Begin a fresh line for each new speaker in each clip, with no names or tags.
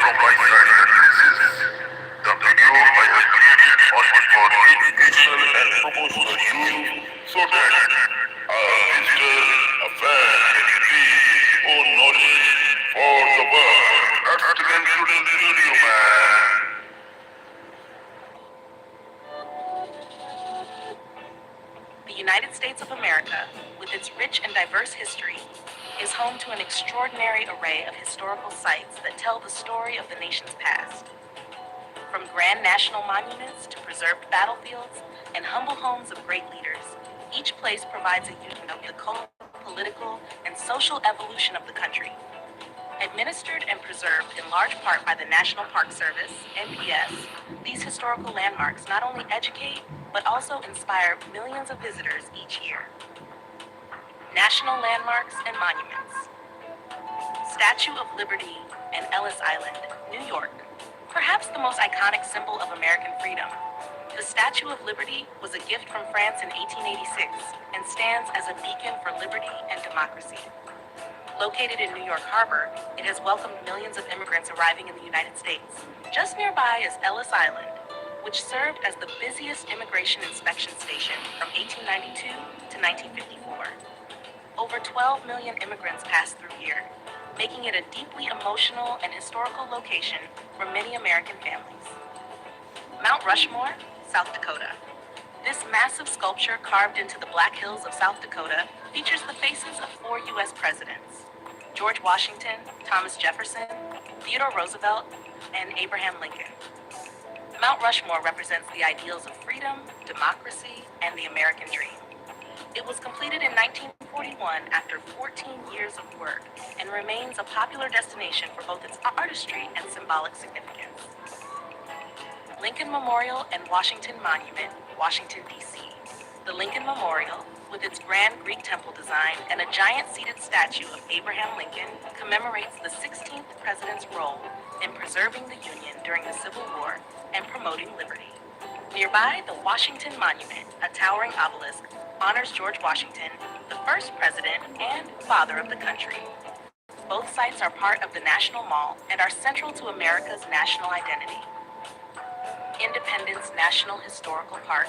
from my side. The video I have created only for educational and promotional use so that a visitor, a fan can gain more knowledge for the world. Excellent today's video, man.
The United States of America, with its rich and diverse history, is home to an extraordinary array of historical sites that tell the story of the nation's past. From grand national monuments to preserved battlefields and humble homes of great leaders, each place provides a unit of the cultural, political, and social evolution of the country. Administered and preserved in large part by the National Park Service, NPS, these historical landmarks not only educate, but also inspire millions of visitors each year. National Landmarks and Monuments. Statue of Liberty and Ellis Island, New York. Perhaps the most iconic symbol of American freedom. The Statue of Liberty was a gift from France in 1886 and stands as a beacon for liberty and democracy. Located in New York Harbor, it has welcomed millions of immigrants arriving in the United States. Just nearby is Ellis Island, which served as the busiest immigration inspection station from 1892 to 1954. Over 12 million immigrants passed through here, making it a deeply emotional and historical location for many American families. Mount Rushmore, South Dakota. This massive sculpture carved into the Black Hills of South Dakota features the faces of 4 U.S. presidents: George Washington, Thomas Jefferson, Theodore Roosevelt, and Abraham Lincoln. Mount Rushmore represents the ideals of freedom, democracy, and the American dream. It was completed in 1941 after 14 years of work and remains a popular destination for both its artistry and symbolic significance. Lincoln Memorial and Washington Monument, Washington, D.C. The Lincoln Memorial, with its grand Greek temple design and a giant seated statue of Abraham Lincoln, commemorates the 16th president's role in preserving the Union during the Civil War and promoting liberty. Nearby, the Washington Monument, a towering obelisk, honors George Washington, the first president and father of the country. Both sites are part of the National Mall and are central to America's national identity. Independence National Historical Park,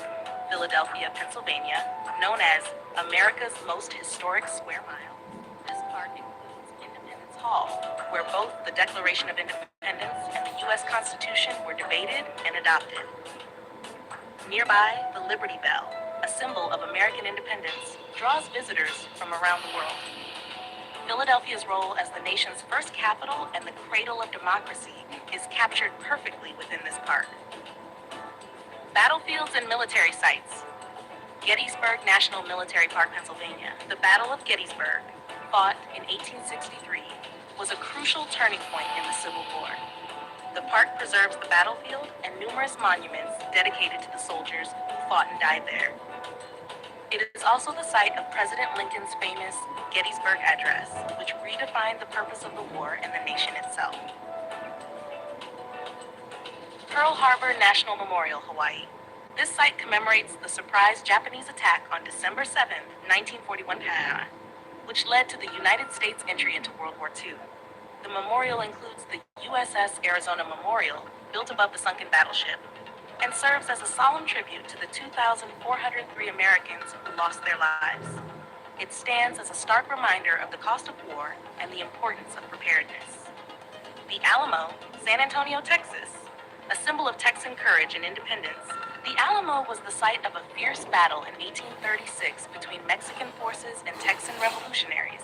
Philadelphia, Pennsylvania, known as America's most historic square mile. This park includes Independence Hall, where both the Declaration of Independence and the U.S. Constitution were debated and adopted. Nearby, the Liberty Bell, a symbol of American independence, draws visitors from around the world. Philadelphia's role as the nation's first capital and the cradle of democracy is captured perfectly within this park. Battlefields and military sites. Gettysburg National Military Park, Pennsylvania. The Battle of Gettysburg, fought in 1863, was a crucial turning point in the Civil War. The park preserves the battlefield and numerous monuments dedicated to the soldiers who fought and died there. It is also the site of President Lincoln's famous Gettysburg Address, which redefined the purpose of the war and the nation itself. Pearl Harbor National Memorial, Hawaii. This site commemorates the surprise Japanese attack on December 7, 1941, which led to the United States entry into World War II. The memorial includes the USS Arizona Memorial, built above the sunken battleship, and serves as a solemn tribute to the 2,403 Americans who lost their lives. It stands as a stark reminder of the cost of war and the importance of preparedness. The Alamo, San Antonio, Texas. A symbol of Texan courage and independence, the Alamo was the site of a fierce battle in 1836 between Mexican forces and Texan revolutionaries.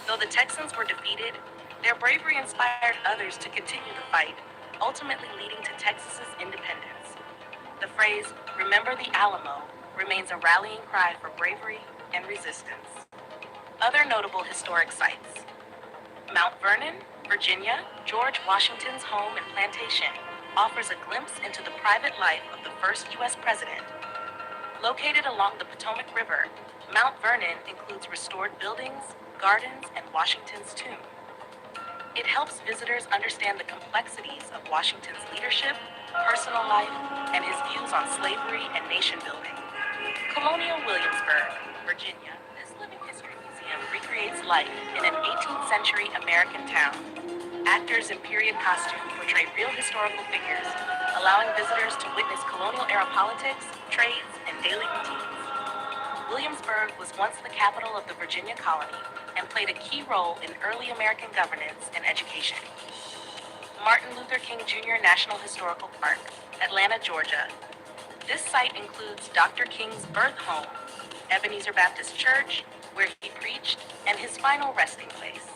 Though the Texans were defeated, their bravery inspired others to continue the fight, ultimately leading to Texas's independence. The phrase, "Remember the Alamo," remains a rallying cry for bravery and resistance. Other notable historic sites. Mount Vernon, Virginia, George Washington's home and plantation, offers a glimpse into the private life of the first U.S. president. Located along the Potomac River, Mount Vernon includes restored buildings, gardens, and Washington's tomb. It helps visitors understand the complexities of Washington's leadership, personal life, and his views on slavery and nation building. Colonial Williamsburg, Virginia. This living history museum recreates life in an 18th century American town. Actors in period costume portray real historical figures, allowing visitors to witness colonial-era politics, trades, and daily routines. Williamsburg was once the capital of the Virginia colony and played a key role in early American governance and education. Martin Luther King Jr. National Historical Park, Atlanta, Georgia. This site includes Dr. King's birth home, Ebenezer Baptist Church, where he preached, and his final resting place.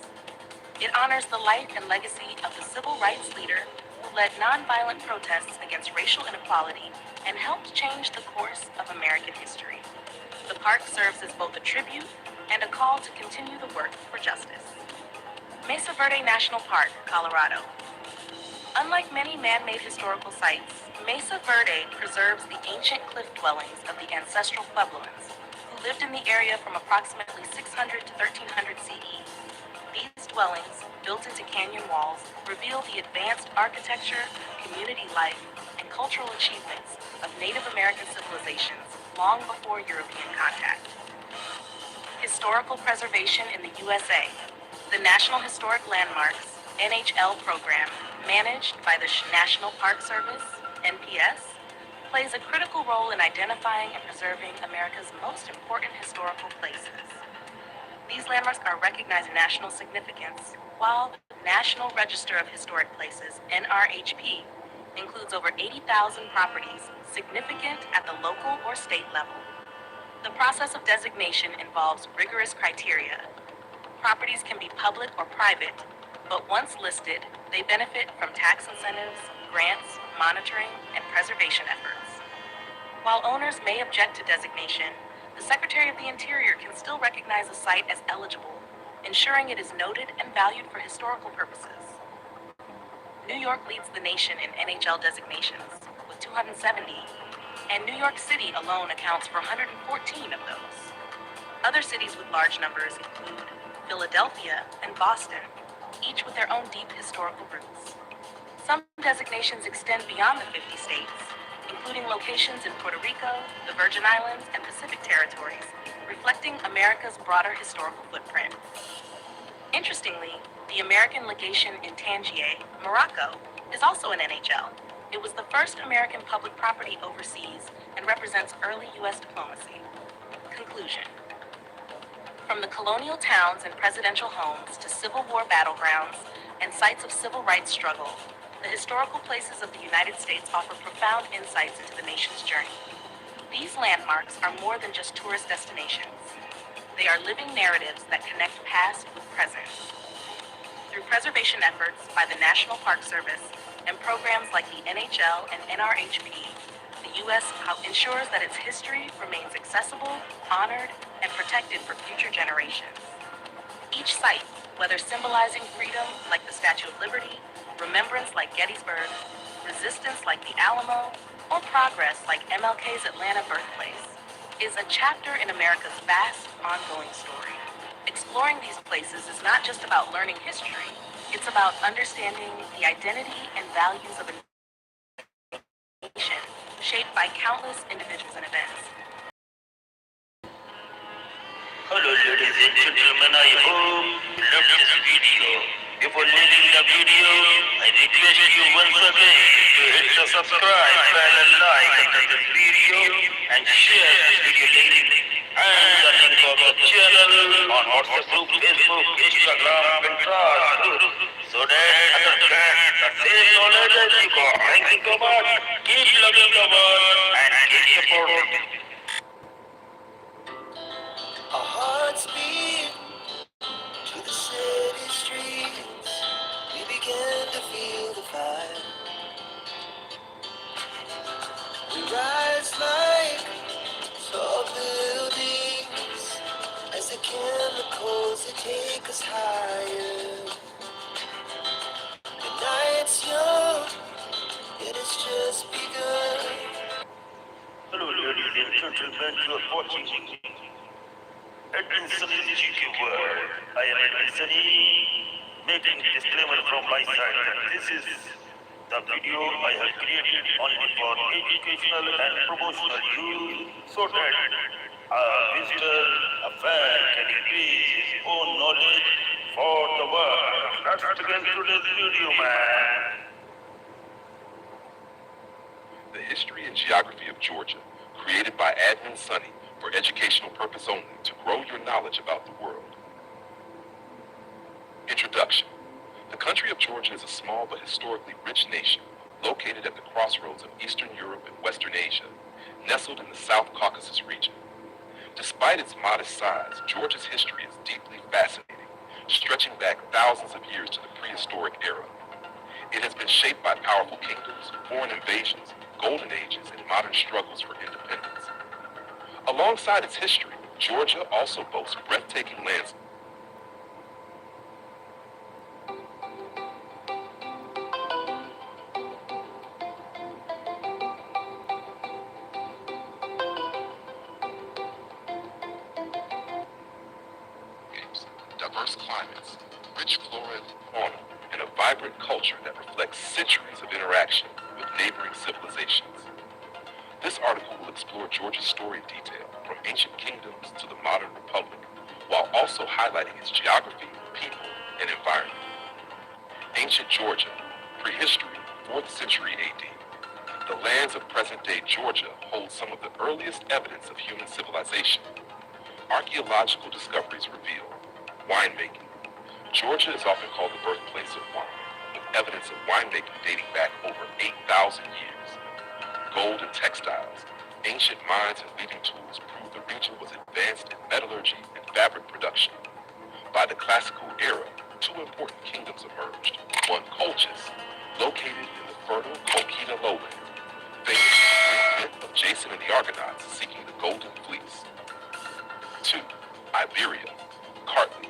It honors the life and legacy of the civil rights leader who led nonviolent protests against racial inequality and helped change the course of American history. The park serves as both a tribute and a call to continue the work for justice. Mesa Verde National Park, Colorado. Unlike many man-made historical sites, Mesa Verde preserves the ancient cliff dwellings of the ancestral Puebloans, who lived in the area from approximately 600 to 1300 CE. These dwellings, built into canyon walls, reveal the advanced architecture, community life, and cultural achievements of Native American civilizations long before European contact. Historical preservation in the USA. The National Historic Landmarks, NHL program, managed by the National Park Service, NPS, plays a critical role in identifying and preserving America's most important historical places. These landmarks are recognized in national significance, while the National Register of Historic Places, NRHP, includes over 80,000 properties significant at the local or state level. The process of designation involves rigorous criteria. Properties can be public or private, but once listed, they benefit from tax incentives, grants, monitoring, and preservation efforts. While owners may object to designation, the Secretary of the Interior can still recognize a site as eligible, ensuring it is noted and valued for historical purposes. New York leads the nation in NHL designations, with 270, and New York City alone accounts for 114 of those. Other cities with large numbers include Philadelphia and Boston, each with their own deep historical roots. Some designations extend beyond the 50 states, including locations in Puerto Rico, the Virgin Islands, and Pacific territories, reflecting America's broader historical footprint. Interestingly, the American legation in Tangier, Morocco, is also an NHL. It was the first American public property overseas and represents early U.S. diplomacy. Conclusion. From the colonial towns and presidential homes to Civil War battlegrounds and sites of civil rights struggle, the historical places of the United States offer profound insights into the nation's journey. These landmarks are more than just tourist destinations. They are living narratives that connect past with present. Through preservation efforts by the National Park Service and programs like the NHL and NRHP, the U.S. ensures that its history remains accessible, honored, and protected for future generations. Each site, whether symbolizing freedom like the Statue of Liberty, remembrance like Gettysburg, resistance like the Alamo, or progress like MLK's Atlanta birthplace, is a chapter in America's vast, ongoing story. Exploring these places is not just about learning history, it's about understanding the identity and values of a nation shaped by countless individuals and events.
Hello ladies and gentlemen, I hope you love this video. Before leaving the video, I request you once again to hit the subscribe button and like under this video and share this video link and the link of the channel on WhatsApp group, Facebook, Instagram, Pinterest group so that others get the same knowledge as you got. Thank you so much. Keep loving the world and keep supporting.
Our hearts beat to the city streets. We began to feel the fire. We rise like tall buildings as the chemicals they take us higher. The night's young, it has just begun.
Hello ladies and gentlemen, you are watching Edwin GQ World. I am Edwin Sunny, making disclaimer from my side that this is the video I have created only for educational and promotional use so that a visitor, a fan can increase his own knowledge for the world. Let's begin today's video, man.
The History and Geography of Georgia, created by Admin Sonny for educational purpose only to grow your knowledge about the world. Introduction. The country of Georgia is a small but historically rich nation located at the crossroads of Eastern Europe and Western Asia, nestled in the South Caucasus region. Despite its modest size, Georgia's history is deeply fascinating, stretching back thousands of years to the prehistoric era. It has been shaped by powerful kingdoms, foreign invasions, golden ages, and modern struggles for independence. Alongside its history, Georgia also boasts breathtaking landscapes. Diverse climates, rich flora and fauna, and a vibrant culture that reflects centuries of interaction with neighboring civilizations. This article will explore Georgia's story in detail, from ancient kingdoms to the modern republic, while also highlighting its geography, people, and environment. Ancient Georgia, prehistory, 4th century AD. The lands of present-day Georgia hold some of the earliest evidence of human civilization. Archaeological discoveries reveal winemaking. Georgia is often called the birthplace of wine, with evidence of winemaking dating back over 8,000 years. Gold and textiles, ancient mines and weaving tools prove the region was advanced in metallurgy and fabric production. By the classical era, two important kingdoms emerged. One, Colchis, located in the fertile Colchida lowland, famous for the great myth of Jason and the Argonauts seeking the Golden Fleece. Two, Iberia, Kartli,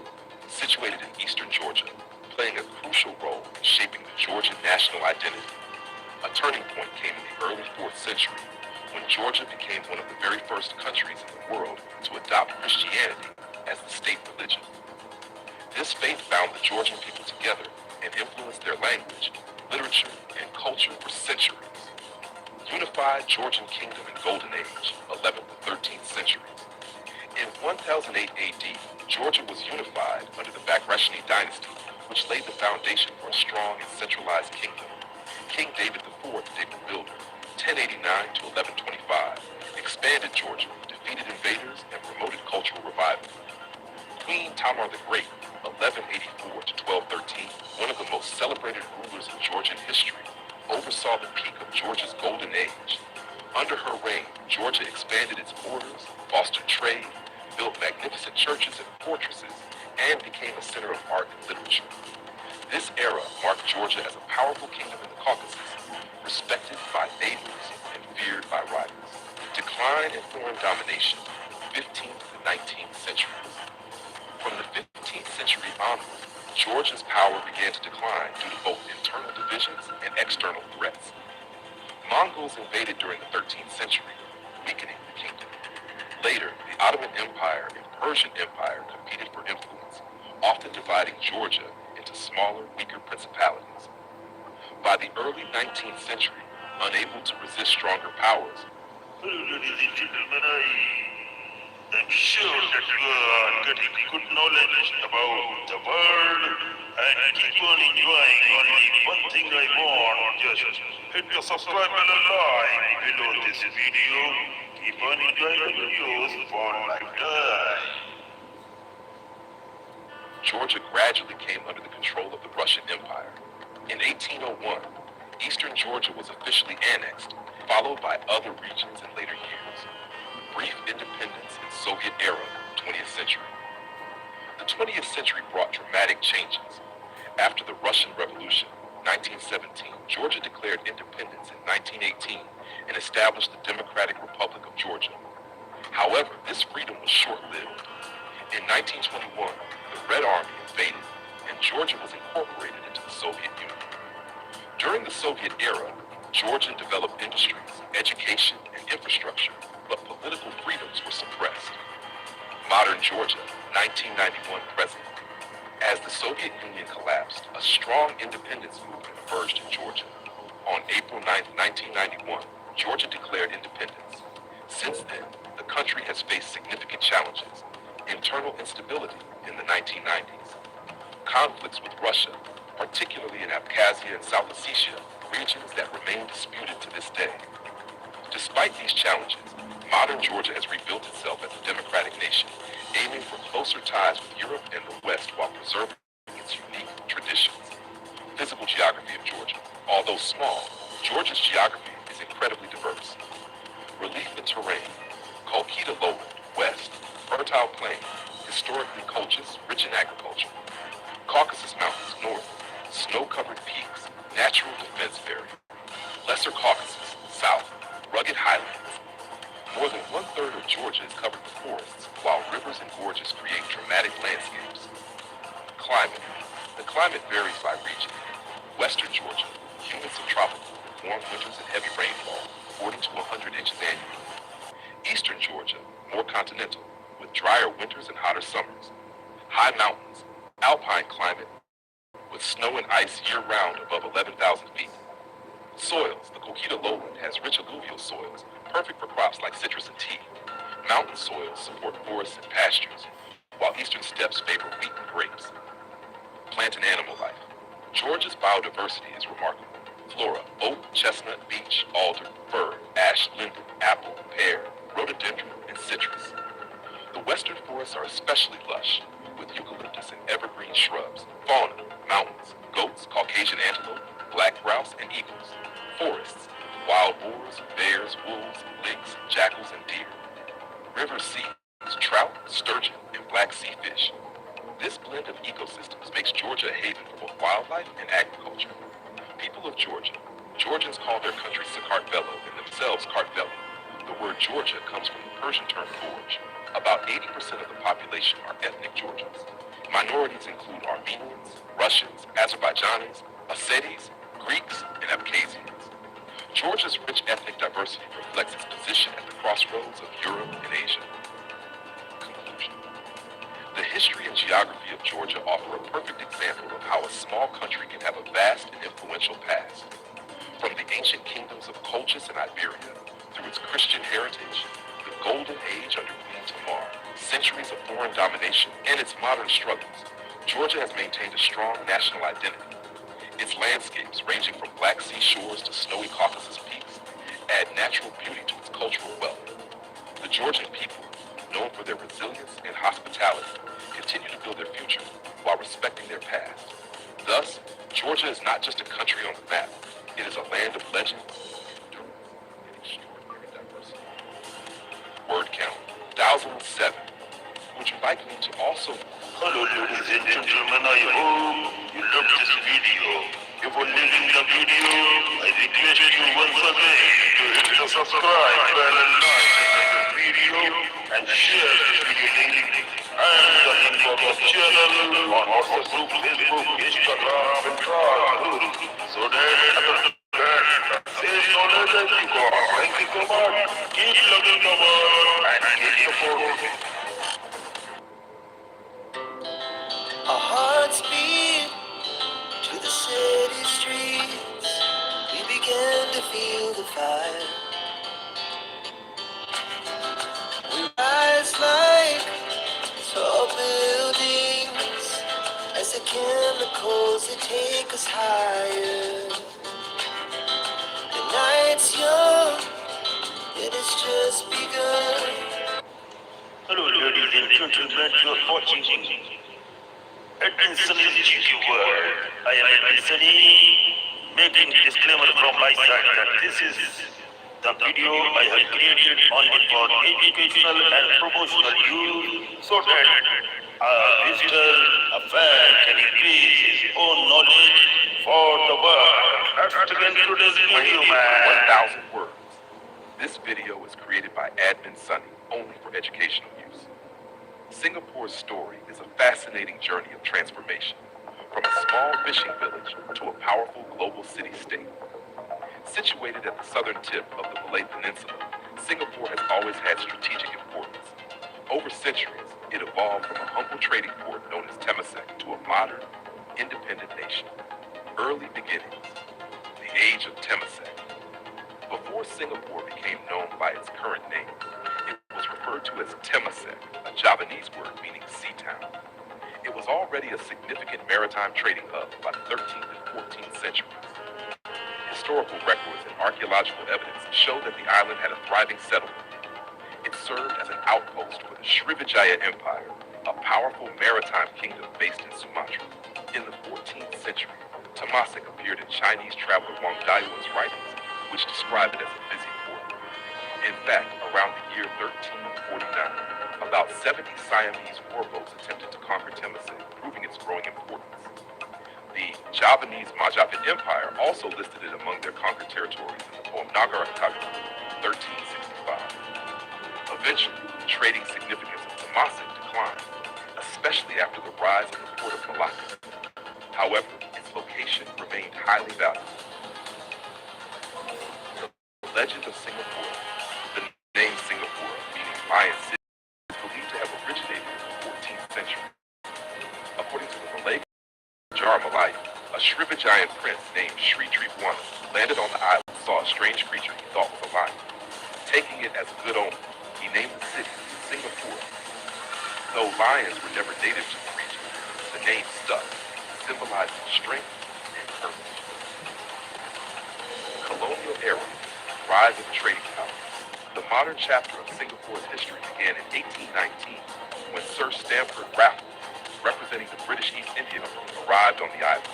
situated in eastern Georgia, playing a crucial role in shaping the Georgian national identity. A turning point came in the early 4th century, when Georgia became one of the very first countries in the world to adopt Christianity as the state religion. This faith bound the Georgian people together and influenced their language, literature, and culture for centuries. Unified Georgian Kingdom and Golden Age, 11th to 13th centuries. In 1008 AD, Georgia was unified under the Bagrationi dynasty, which laid the foundation for a strong and centralized kingdom. King David IV, the Builder, 1089 to 1125, expanded Georgia, defeated invaders, and promoted cultural revival. Queen Tamar the Great, 1184 to 1213, one of the most celebrated rulers in Georgian history, oversaw the peak of Georgia's golden age. Under her reign, Georgia expanded its borders, fostered trade, built magnificent churches and fortresses, and became a center of art and literature. This era marked Georgia as a powerful kingdom in the Caucasus, respected by neighbors and feared by rivals. Decline in foreign domination, 15th to 19th centuries. From the 15th century onward, Georgia's power began to decline due to both internal divisions and external threats. Mongols invaded during the 13th century, weakening the kingdom. Later, the Ottoman Empire and Persian Empire competed for influence, often dividing Georgia into smaller, weaker principalities. By the early 19th century, unable to resist stronger powers,
Ladies and gentlemen, I'm sure that you are getting good knowledge about the world and keep on enjoying. Only one thing I want, just hit the subscribe button like below this video. Keep on enjoying the videos for lifetime.
Georgia gradually came under the control of the Russian Empire. In 1801, eastern Georgia was officially annexed, followed by other regions in later years. Brief independence in Soviet era, 20th century. The 20th century brought dramatic changes. After the Russian Revolution, 1917, Georgia declared independence in 1918 and established the Democratic Republic of Georgia. However, this freedom was short-lived. In 1921, the Red Army invaded, and Georgia was incorporated into the Soviet Union. During the Soviet era, Georgia developed industries, education, and infrastructure, but political freedoms were suppressed. Modern Georgia, 1991 present. As the Soviet Union collapsed, a strong independence movement emerged in Georgia. On April 9, 1991, Georgia declared independence. Since then, the country has faced significant challenges. Internal instability in the 1990s. conflicts with Russia, particularly in Abkhazia and South Ossetia, regions that remain disputed to this day. Despite these challenges, modern Georgia has rebuilt itself as a democratic nation, aiming for closer ties with Europe and the West while preserving its unique traditions. Physical geography of Georgia. Although small, Georgia's geography is incredibly diverse. Relief and terrain. Kolkita lowland, west, fertile plain, historically Colchis, rich in agriculture. Caucasus Mountains, north, snow-covered peaks, natural defense barrier. Lesser Caucasus, south, rugged highlands. More than one-third of Georgia is covered with forests, while rivers and gorges create dramatic landscapes. Climate. The climate varies by region. Western Georgia, humid subtropical, with warm winters and heavy rainfall, 40 to 100 inches annually. Eastern Georgia, more continental, with drier winters and hotter summers. High mountains, alpine climate, with snow and ice year-round above 11,000 feet. Soils. The Kolkita lowland has rich alluvial soils, perfect for crops like citrus and tea. Mountain soils support forests and pastures, while eastern steppes favor wheat and grapes. Plant and animal life. Georgia's biodiversity is remarkable. Flora: oak, chestnut, beech, alder, fir, ash, linden, apple, pear, rhododendron, and citrus. The western forests are especially lush, with eucalyptus and evergreen shrubs. Fauna: mountains, goats, Caucasian antelope, black grouse, and eagles. Forests: wild boars, bears, wolves, lynx, jackals, and deer. River seas: trout, sturgeon, and black sea fish. This blend of ecosystems makes Georgia a haven for both wildlife and agriculture. People of Georgia. Georgians call their country Sakartvelo and themselves Kartvelo. The word Georgia comes from the Persian term George. About 80% of the population are ethnic Georgians. Minorities include Armenians, Russians, Azerbaijanis, Ossetis, Greeks, and Abkhazians. Georgia's rich ethnic diversity reflects its position at the crossroads of Europe and Asia. Conclusion. The history and geography of Georgia offer a perfect example of how a small country can have a vast and influential past. From the ancient kingdoms of Colchis and Iberia, through its Christian heritage, the Golden Age under Queen Tamar, centuries of foreign domination, and its modern struggles, Georgia has maintained a strong national identity. Its landscapes, ranging from Black Sea shores to snowy Caucasus peaks, add natural beauty to its cultural wealth. The Georgian people, known for their resilience and hospitality, continue to build their future while respecting their past. Thus, Georgia is not just a country on the map, it is a land of legends, endurance, and extraordinary diversity. Word count, 1,007. Would you like me to also...
Hello ladies and gentlemen, I hope you love this video. If you're liking the video, I request you once again to hit the subscribe button and like this video and share this video link and the link of the channel on WhatsApp group, Facebook, Instagram, and Facebook, so that there's no letter you go. Thank you so much. Keep loving the world and keep supporting.
Our hearts beat to the city streets. We began to feel the fire. We rise like tall buildings as the chemicals they take us higher. The night's young, it has just begun.
Hello ladies and gentlemen, you're watching Edmondson GQ World. I am Edmondson, making disclaimer from my side that this is the video I have created only for educational and promotional use so that a visitor, a fan can increase his own knowledge for the world. Let's begin today's video, man.
1,000 words. This video was created by Admin Sunny, only for educational use. Singapore's story is a fascinating journey of transformation, from a small fishing village to a powerful global city-state. Situated at the southern tip of the Malay Peninsula, Singapore has always had strategic importance. Over centuries, it evolved from a humble trading port known as Temasek to a modern, independent nation. Early beginnings, the age of Temasek. Before Singapore became known by its current name, it was referred to as Temasek, a Javanese word meaning sea town. It was already a significant maritime trading hub by the 13th and 14th centuries. Historical records and archaeological evidence show that the island had a thriving settlement. It served as an outpost for the Srivijaya Empire, a powerful maritime kingdom based in Sumatra. In the 14th century, Temasek appeared in Chinese traveler Wang Dayuan's writings, which describe it as a busy port. In fact, around the year 1349, about 70 Siamese warboats attempted to conquer Temasek, proving its growing importance. The Javanese Majapahit Empire also listed it among their conquered territories in the poem Nagarakataka, 1365. Eventually, the trading significance of Temasek declined, especially after the rise of the port of Malacca. However, its location remained highly valuable. The legend of Singapore, the name Singapore, meaning Lion City, is believed to have originated in the 14th century. According to the Malay Malay, a Srivijayan prince named Sri Tribhuwana landed on the island and saw a strange creature he thought was a lion. Taking it as a good omen, he named the city Singapore. Though lions were never native to the region, the name stuck, symbolizing strength and courage. Colonial era, rise of trading power. The modern chapter of Singapore's history began in 1819 when Sir Stamford Raffles, representing the British East India Company, arrived on the island.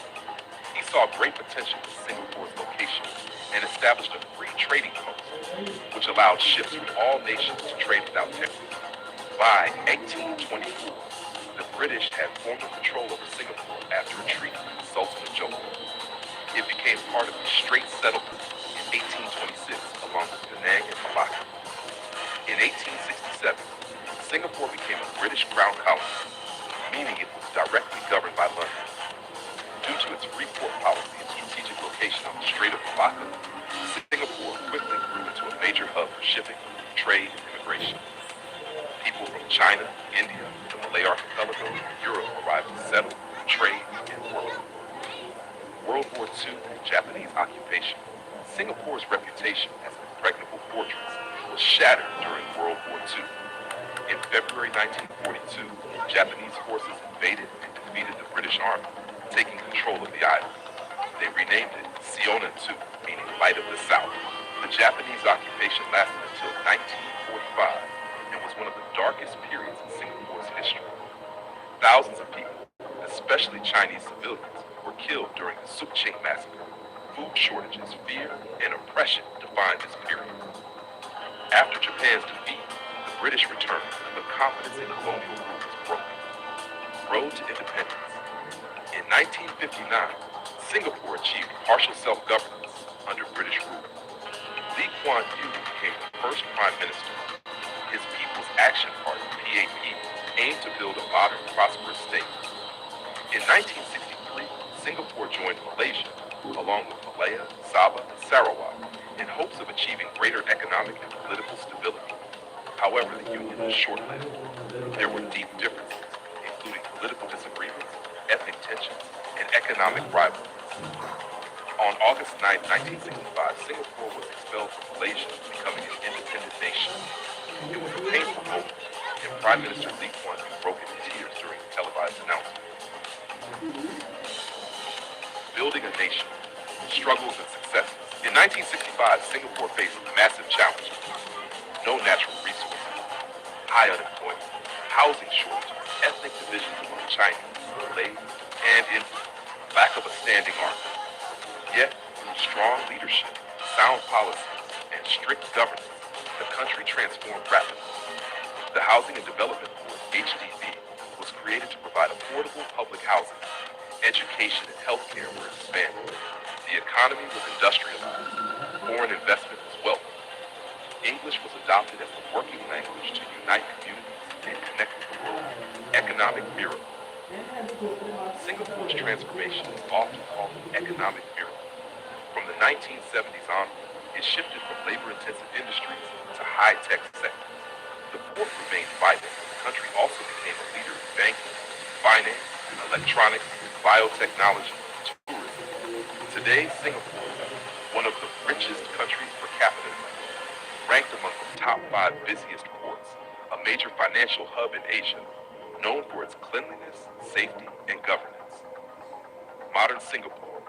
He saw great potential in Singapore's location and established a free trading post, which allowed ships from all nations to trade without penalty. By 1824, the British had formal control over Singapore after a treaty with the Sultan of Johor. It became part of the Straits Settlement in 1826, along with Penang and Malacca. In 1867, Singapore became a British crown colony, meaning it was directly governed by London. Due to its free port policy and strategic location on the Strait of Malacca, Singapore quickly grew into a major hub for shipping, trade, and immigration. People from China, India, the Malay Archipelago, and Europe arrived to settle, trade, and work. World War II and Japanese occupation. Singapore's reputation as an impregnable fortress was shattered during World War II. In February 1942, Japanese forces invaded and defeated the British Army, taking control of the island. They renamed it Seoul-2, meaning Light of the South. The Japanese occupation lasted until 1945 and was one of the darkest periods in Singapore's history. Thousands of people, especially Chinese civilians, were killed during the Suk Ching massacre. Food shortages, fear, and oppression defined this period. After Japan's defeat, the British returned, but confidence in colonial rule was broken. Road to independence. In 1959, Singapore achieved partial self-governance under British rule. Lee Kuan Yew became the first prime minister. His People's Action Party, PAP, aimed to build a modern, prosperous state. In 1963, Singapore joined Malaysia, along with Malaya, Sabah, and Sarawak, in hopes of achieving greater economic and political stability. However, the union was short-lived. There were deep differences, including political disagreements, ethnic tensions, and economic rivalries. On August 9, 1965, Singapore was expelled from Malaysia, becoming an independent nation. It was a painful moment, and Prime Minister Lee Kuan Yew broke into tears during the televised announcement. Building a nation, struggles and successes. In 1965, Singapore faced massive challenges. No natural resources, high unemployment, housing shortages, ethnic divisions among Chinese, Malays, and Indians, lack of a standing army. Yet, through strong leadership, sound policies, and strict governance, the country transformed rapidly. The Housing and Development Board, HDB, was created to provide affordable public housing. Education and healthcare were expanded. The economy was industrialized. Foreign investment was welcomed. English was adopted as the working language to unite communities and connect with the world. Economic miracle. Singapore's transformation is often called an economic miracle. From the 1970s onward, it shifted from labor-intensive industries to high-tech sectors. The port remained vibrant, but the country also became a leader in banking, finance, electronics, biotechnology, and tourism. Today, Singapore, one of the richest countries per capita, ranked among the top 5 busiest ports, a major financial hub in Asia, known for its cleanliness, safety, and governance. Modern Singapore,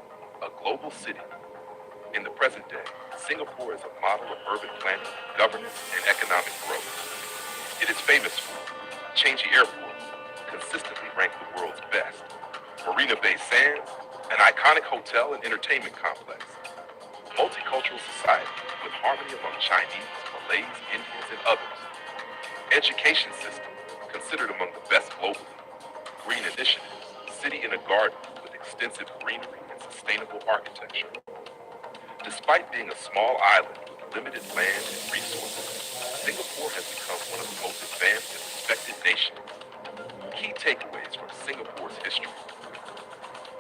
a global city. In the present day, Singapore is a model of urban planning, governance, and economic growth. It is famous for Changi Airport, consistently ranked the world's best, Marina Bay Sands, an iconic hotel and entertainment complex, multicultural society with harmony among Chinese, Malays, Indians, and others, education system considered among the best globally, green initiatives, city in a garden with extensive greenery and sustainable architecture. Despite being a small island with limited land and resources, Singapore has become one of the most advanced and respected nations. Key takeaways from Singapore's history.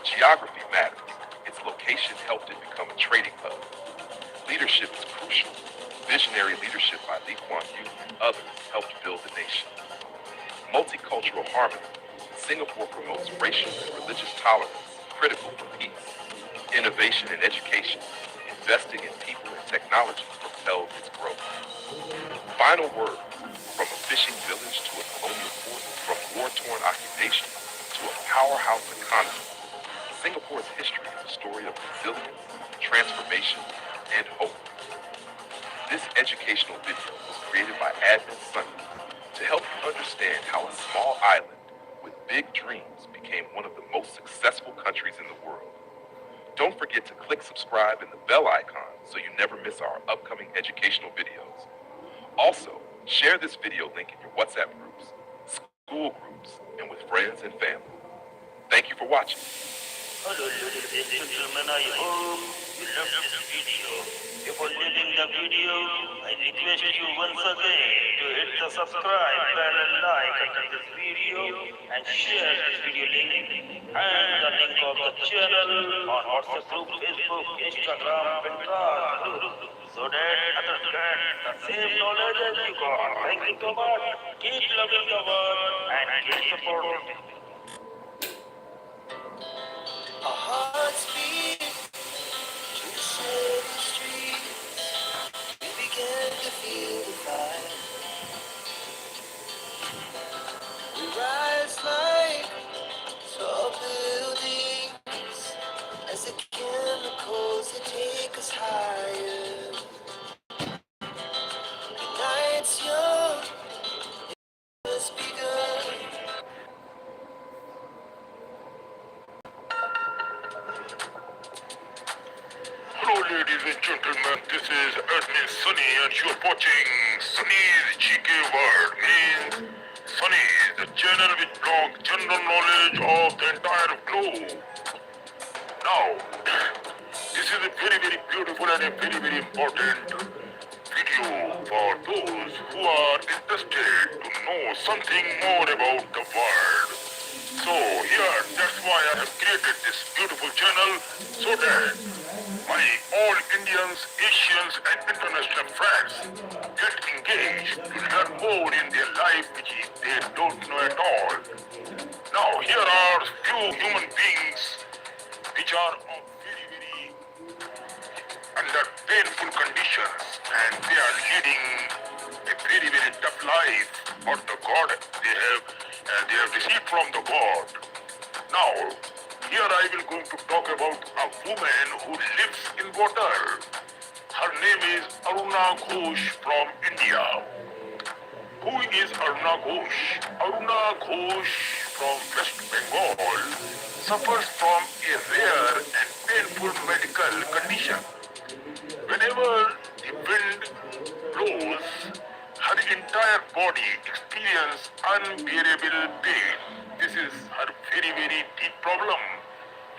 Geography matters. Its location helped it become a trading hub. Leadership is crucial. Visionary leadership by Lee Kuan Yew and others helped build the nation. Multicultural harmony. Singapore promotes racial and religious tolerance, critical for peace. Innovation and education. Investing in people and technology propelled its growth. Final word. From a fishing village to a colonial port, from war-torn occupation to a powerhouse economy, Singapore's history is a story of resilience, transformation, and hope. This educational video was created by Admin Sunny to help you understand how a small island with big dreams became one of the most successful countries in the world. Don't forget to click subscribe and the bell icon so you never miss our upcoming educational videos. Also, share this video link in your WhatsApp groups, school groups, and with friends and family. Thank you for watching.
Hello ladies and gentlemen, I hope you love this video. Before leaving the video, I request you once again to hit the subscribe button and like this video and share this video link and the link of the channel on WhatsApp group, Facebook, Instagram, Pinterest group so that others get the same knowledge as you got. Thank you so much. Keep loving the world and keep supporting. Our hearts beat to the city streets. We began to feel the fire. We rise like tall buildings as the chemicals that take us higher. The night's young, has begun.
Hello, ladies and gentlemen. This is Admin Sunny, and you're watching Sunny's GK World. Means Sunny is the channel which blogs general knowledge of the entire globe. Now, this is a very, very beautiful and a very, very important video for those who are interested to know something more about the world. So here, that's why I have created this beautiful channel so that my all Indians, Asians and international friends get engaged to learn more in their life which they don't know at all. Now here are few human beings which are of very, very under painful conditions and they are leading a very, very tough life for the God they have received from the God. Now, here I will going to talk about a woman who lives in water. Her name is Aruna Ghosh from India. Who is Aruna Ghosh? Aruna Ghosh from West Bengal suffers from a rare and painful medical condition. Whenever the wind blows, her entire body experiences unbearable pain. This is her very, very deep problem.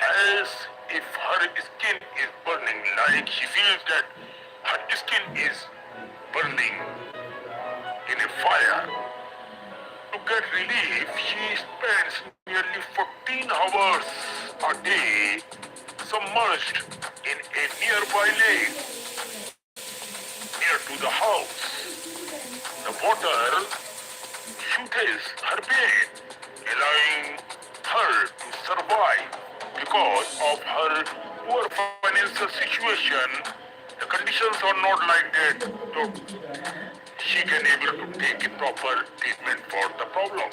As if her skin is burning, like she feels that her skin is burning in a fire. To get relief, she spends nearly 14 hours a day submerged in a nearby lake near to the house. The water soothes her pain, allowing her to survive. Because of her poor financial situation, The conditions are not like that, so she can able to take a proper treatment for the problem.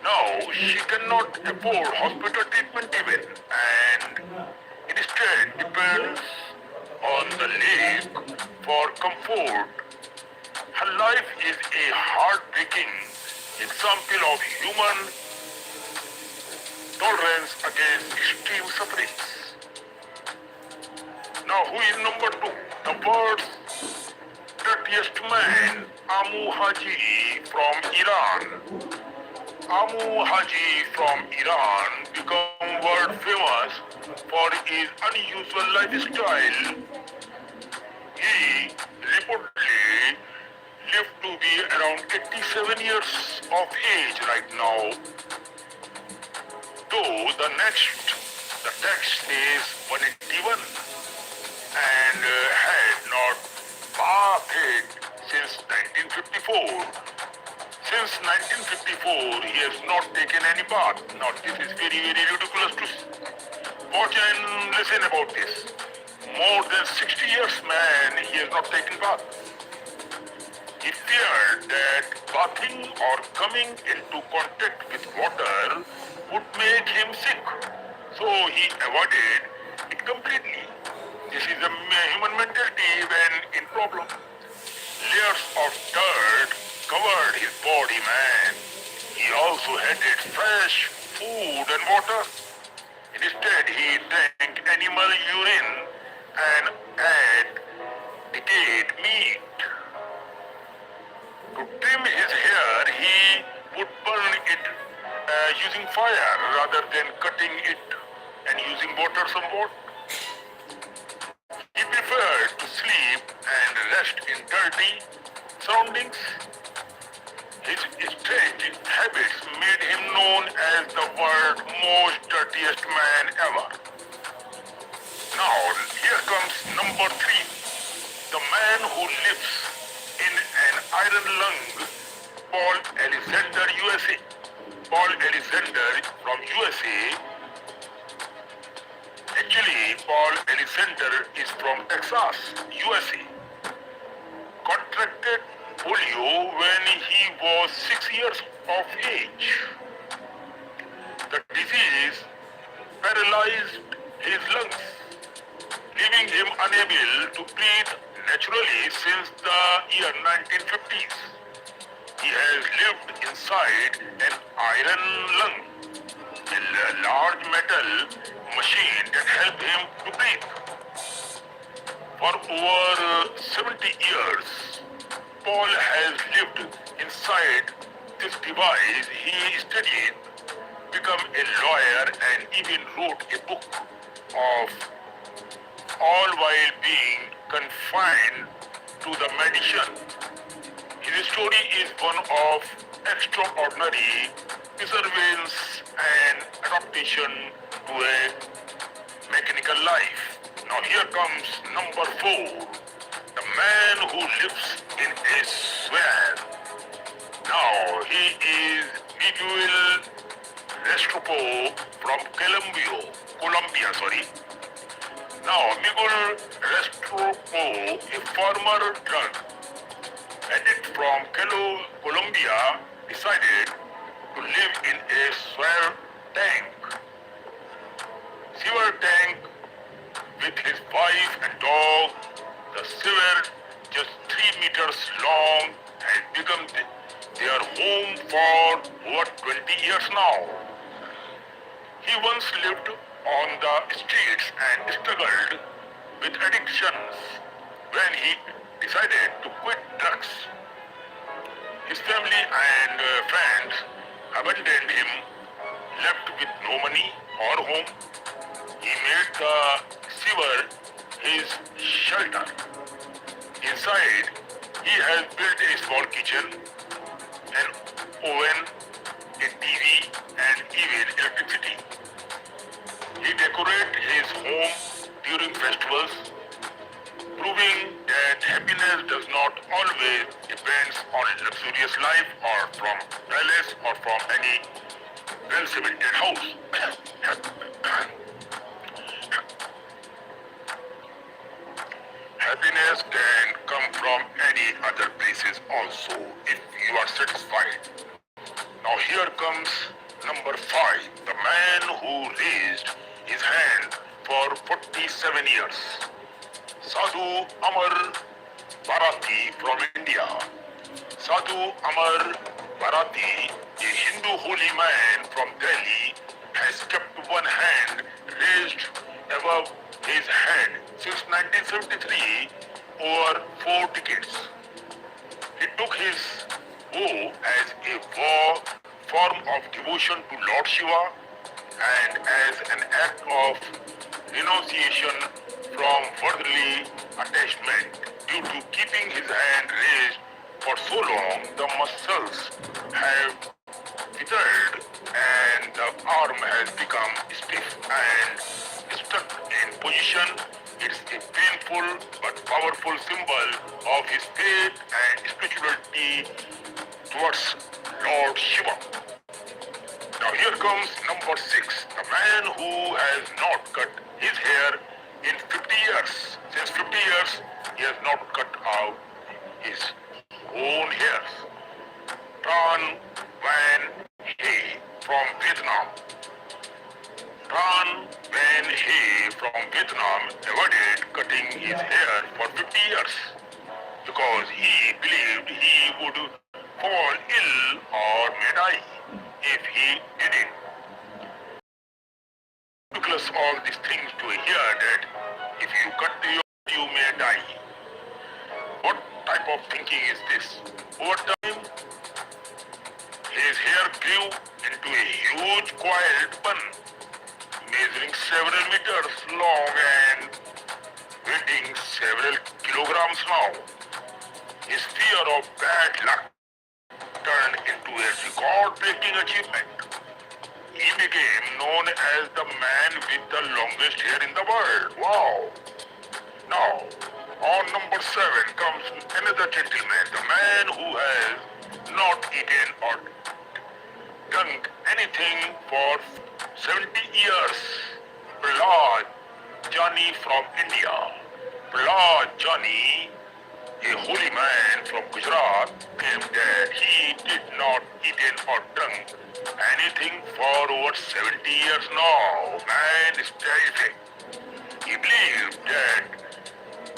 Now, she cannot afford hospital treatment even, and instead depends on the lake for comfort. Her life is a heartbreaking example of human tolerance against extreme sufferings. Now, who is number two? The world's dirtiest man, Amu Haji from Iran. Amu Haji from Iran became world famous for his unusual lifestyle. He reportedly lived to be around 87 years of age right now, though the text says 181 and had not bathed since 1954. Since 1954, he has not taken any bath. Now, this is very, very ridiculous to watch and listen about this. More than 60 years, man, he has not taken bath. He feared that bathing or coming into contact with water would make him sick, so he avoided it completely. This is a human mentality when in problem. Layers of dirt covered his body, man. He also hated fresh food and water. Instead, he drank animal urine and ate decayed meat. To trim his hair, he would burn it using fire rather than cutting it and using water somewhat. He preferred to sleep and rest in dirty surroundings. His strange habits made him known as the world's most dirtiest man ever. Now, here comes number three. The man who lives in an iron lung, Paul Alexander, USA. Paul Alexander from USA. Actually, Paul Alexander is from Texas, USA. Contracted polio when he was 6 years of age. The disease paralyzed his lungs, leaving him unable to breathe naturally since the year 1950s. He has lived inside an iron lung, a large metal machine that helped him to breathe. For over 70 years, Paul has lived inside this device. He studied, became a lawyer, and even wrote a book of all while being confined to the medicine. His story is one of extraordinary perseverance and adaptation to a mechanical life. Now here comes number four, the man who lives in a swamp. Now he is Miguel Restrepo from Colombia. Now Miguel Restrepo, a former drug addict from Colombia, decided to live in a sewer tank with his wife and dog. The sewer, just 3 meters long, has become their home for over 20 years now. He once lived on the streets and struggled with addictions. When he decided to quit drugs, his family and friends abandoned him, left with no money or home. He made the sewer his shelter. Inside, he has built a small kitchen, an oven, a TV, and even electricity. He decorates his home during festivals, proving that happiness does not always depend on luxurious life or from palace or from any well-cemented house. Happiness can come from any other places also if you are satisfied. Now here comes number 5, the man who raised his hand for 47 years. Sadhu Amar Bharati from India. Sadhu Amar Bharati, a Hindu holy man from Delhi, has kept one hand raised above his head since 1973, over 4 decades. He took his vow as a form of devotion to Lord Shiva and as an act of renunciation from worldly attachment. Due to keeping his hand raised for so long, the muscles have withered and the arm has become stiff and stuck in position. It's a painful but powerful symbol of his faith and spirituality towards Lord Shiva. Now here comes number 6, the man who has not cut his hair in 50 years. Since 50 years, he has not cut out his own hairs. Tran Van He from Vietnam. Tran Van He from Vietnam avoided cutting his hair for 50 years because he believed he would fall ill or may die if he did it. Ridiculous all these things to hear that if you cut your you may die. What type of thinking is this? Over time, his hair grew into a huge coiled bun, measuring several meters long and weighing several kilograms now. His fear of bad luck turned into a record-breaking achievement. He became known as the man with the longest hair in the world. Wow! Now, on number 7 comes another gentleman, the man who has not eaten or drunk anything for 70 years. Prahlad Jani from India. Prahlad Jani, a holy man from Gujarat, claimed that he did not eaten or drunk anything for over 70 years now. Man is terrific. He believed that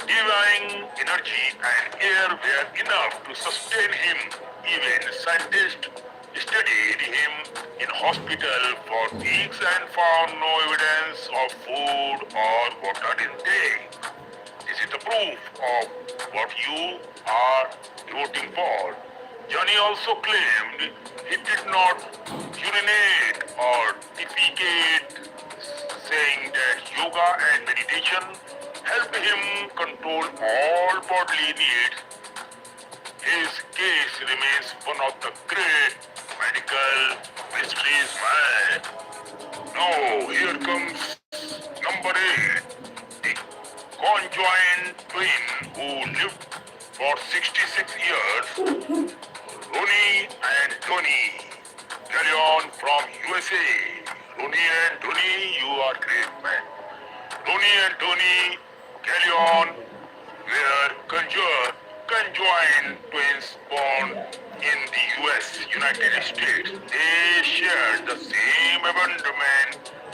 divine energy and air were enough to sustain him. Even scientists studied him in hospital for weeks and found no evidence of food or water intake. This is the proof of what you are voting for. Johnny also claimed he did not urinate or defecate, saying that yoga and meditation helped him control all bodily needs. His case remains one of the great medical mysteries, man. Now, here comes number 8, the conjoined twin who lived for 66 years, Ronnie and Tony. Carry on from USA. Ronnie and Tony, you are great, man. Ronnie and Tony, carry on, were conjoined twins born in the US, United States. They shared the same abdomen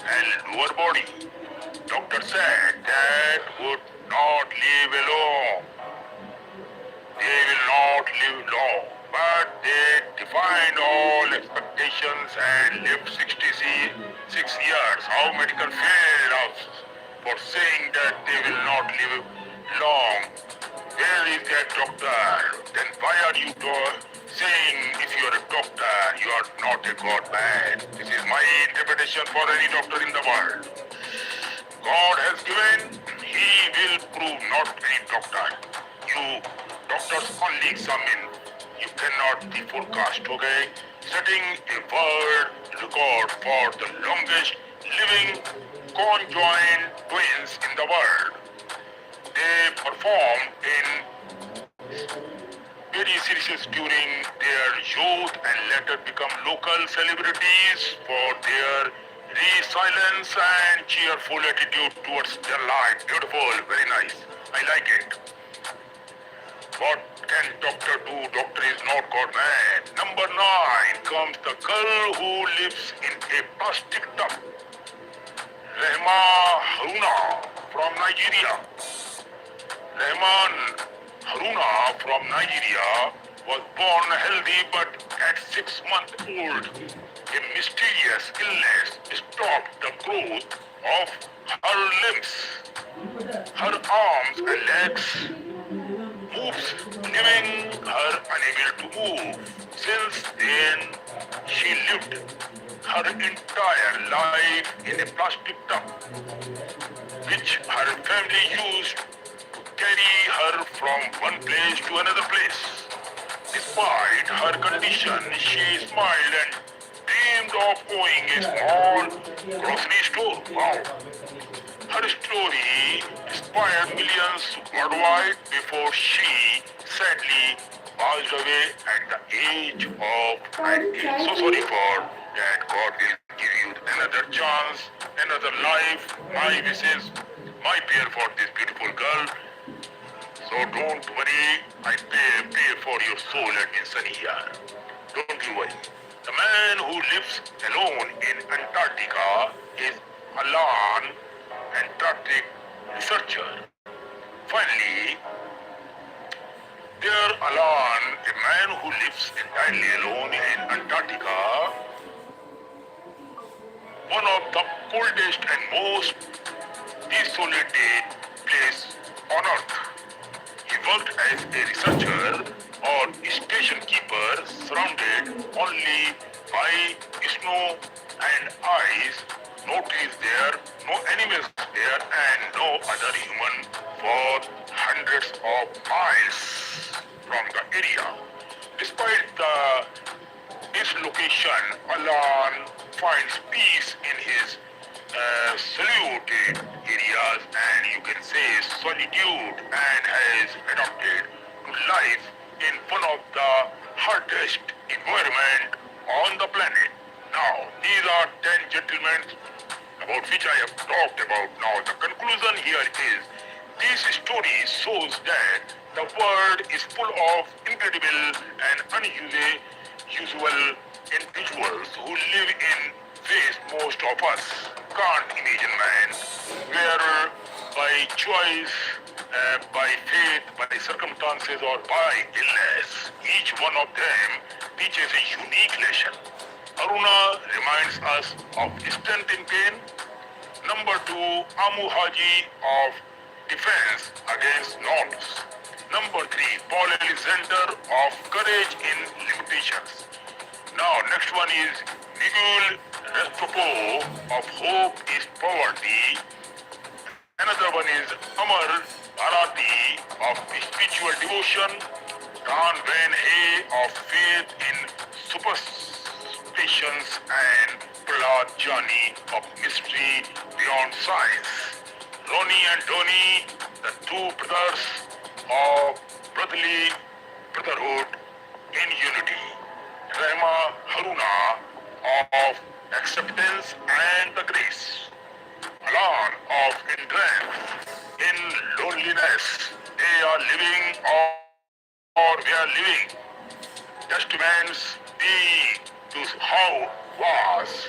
and lower body. Doctor said that would not live alone. They will not live long, but they defied all expectations and lived 66 years. How medical failed us for saying that they will not live long. Where is that doctor? Then why are you saying if you are a doctor, you are not a God man? This is my interpretation for any doctor in the world. God has given, he will prove, not any doctor. You doctors only examine, you cannot be forecast, okay? Setting a world record for the longest living conjoined twins in the world. They performed in very series during their youth and later become local celebrities for their resilience and cheerful attitude towards their life. Beautiful, very nice. I like it. What can doctor do? Doctor is not God, man. Number 9 comes the girl who lives in a plastic tub. Rehma Haruna from Nigeria. Rehman Haruna from Nigeria was born healthy, but at 6 months old, a mysterious illness stopped the growth of her limbs. Her arms and legs moves, leaving her unable to move. Since then, she lived her entire life in a plastic tub, which her family used to carry her from one place to another place. Despite her condition, she smiled and dreamed of owning a small grocery store. Wow. Her story inspired millions worldwide before she sadly passed away at the age of 90. So sorry for that. God will give you another chance, another life. My wishes, my prayer for this beautiful girl. So don't worry, I pray for your soul and Sunny here. Don't you worry. The man who lives alone in Antarctica is Alan, Antarctic researcher. Finally, there Alan, a man who lives entirely alone in Antarctica, one of the coldest and most desolated place on Earth. He worked as a researcher or station keeper, surrounded only by snow and ice. No trees there, no animals there, and no other human for hundreds of miles from the area. Despite dislocation, Alan finds peace in his saluted areas, and you can say solitude, and has adapted to life in one of the hardest environment on the planet. Now, these are 10 gentlemen about which I have talked about. Now, the conclusion here is this story shows that the world is full of incredible and unusual individuals who live in ways most of us can't imagine, man. Where by choice, by faith, by circumstances, or by illness, each one of them teaches a unique lesson. Aruna reminds us of strength in pain. Number 2, Amu Haji of defense against norms. Number 3, Paul Alexander of courage in limitations. Now, next one is Miguel Restrepo of hope is poverty. Another one is Amar Bharati of spiritual devotion. Dan Van Hay of faith in superstitions, and Prahlad Jani of mystery beyond science. Ronnie and Donnie, the two brothers of brotherhood in unity. Rehma Haruna of acceptance and the grace. Alan of endurance in loneliness. They are living or we are living. Testaments to how was.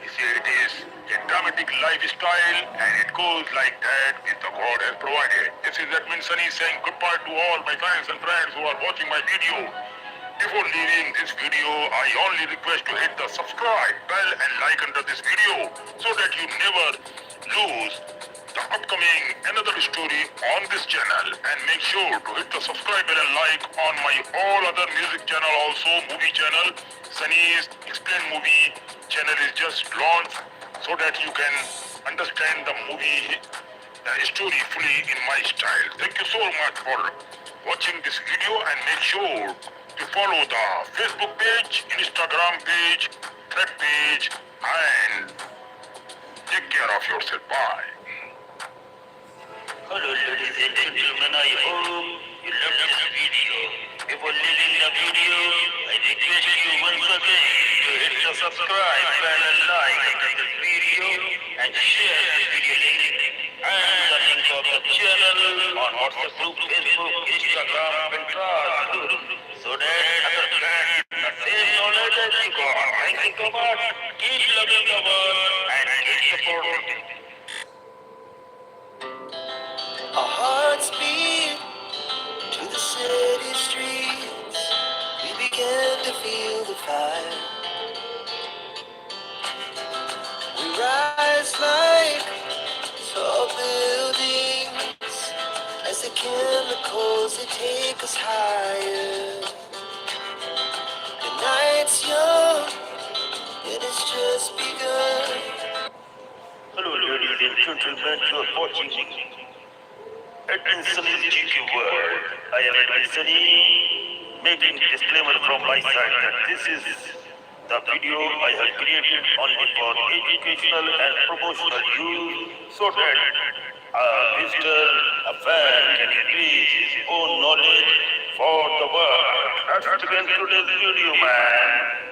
You see, it is a dramatic lifestyle, and it goes like that with the God has provided. This is Edmund Sunny saying goodbye to all my fans and friends who are watching my video. Before leaving this video, I only request to hit the subscribe bell and like under this video so that you never lose the upcoming another story on this channel, and make sure to hit the subscribe bell and like on my all other music channel, also movie channel. Sunny's Explain Movie channel is just launched so that you can understand the movie story fully in my style. Thank you so much for watching this video, and make sure to follow the Facebook page, Instagram page, Thread page, and take care of yourself. Bye.
Hello ladies and gentlemen, I hope you love this video. Before leaving the video, I request you once again to hit the subscribe button and like this video, and share this video link and the link of the channel on WhatsApp group. Facebook, Instagram, Pinterest, so that others can get the same knowledge as you got. Thank you so much. Keep loving the world and keep supporting.
Our hearts beat to the city streets. We began to feel the fire. We rise like tall buildings as the chemicals they take us higher. The night's young, it has just begun.
Hello, ladies and gentlemen, you are watching Attention is GQ World. I am listening, making disclaimer from my side that this is the video I have created only for educational and promotional use so that a visitor, a fan can increase his own knowledge for the world. Let's begin today's video, man.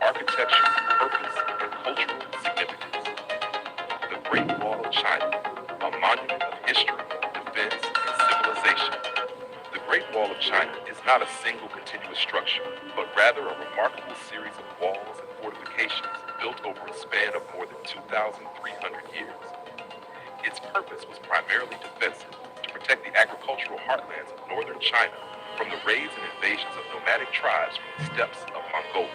Architecture, purpose, and cultural significance. The Great Wall of China, a monument of history, defense, and civilization. The Great Wall of China is not a single continuous structure, but rather a remarkable series of walls and fortifications built over a span of more than 2,300 years. Its purpose was primarily defensive, to protect the agricultural heartlands of northern China from the raids and invasions of nomadic tribes from the steppes of Mongolia.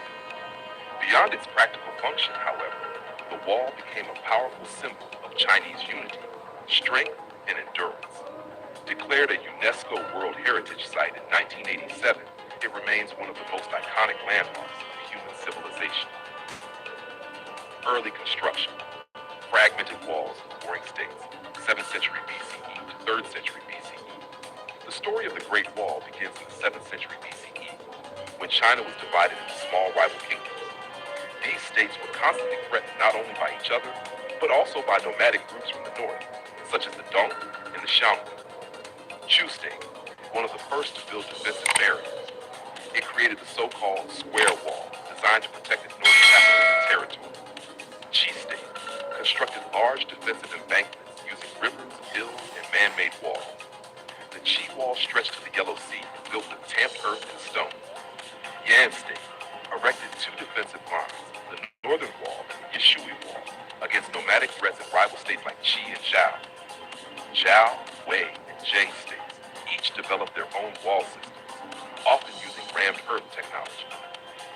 Beyond its practical function, however, the wall became a powerful symbol of Chinese unity, strength, and endurance. Declared a UNESCO World Heritage Site in 1987, it remains one of the most iconic landmarks of human civilization. Early construction. Fragmented walls of warring states, 7th century BCE to 3rd century BCE. The story of the Great Wall begins in the 7th century BCE, when China was divided into small rival kingdoms. These states were constantly threatened not only by each other, but also by nomadic groups from the north, such as the Dong and the Xiongnu. Chu State, one of the first to build defensive barriers. It created the so-called Square Wall, designed to protect its northern capital and territory. Qi State constructed large defensive embankments using rivers, hills, and man-made walls. The Qi Wall stretched to the Yellow Sea, built with tamped earth and stone. Yan State erected two defensive lines, the Northern Wall and the Yishui Wall, against nomadic threats in rival states like Qi and Zhao. Zhao, Wei, and Zheng states each developed their own wall systems, often using rammed earth technology.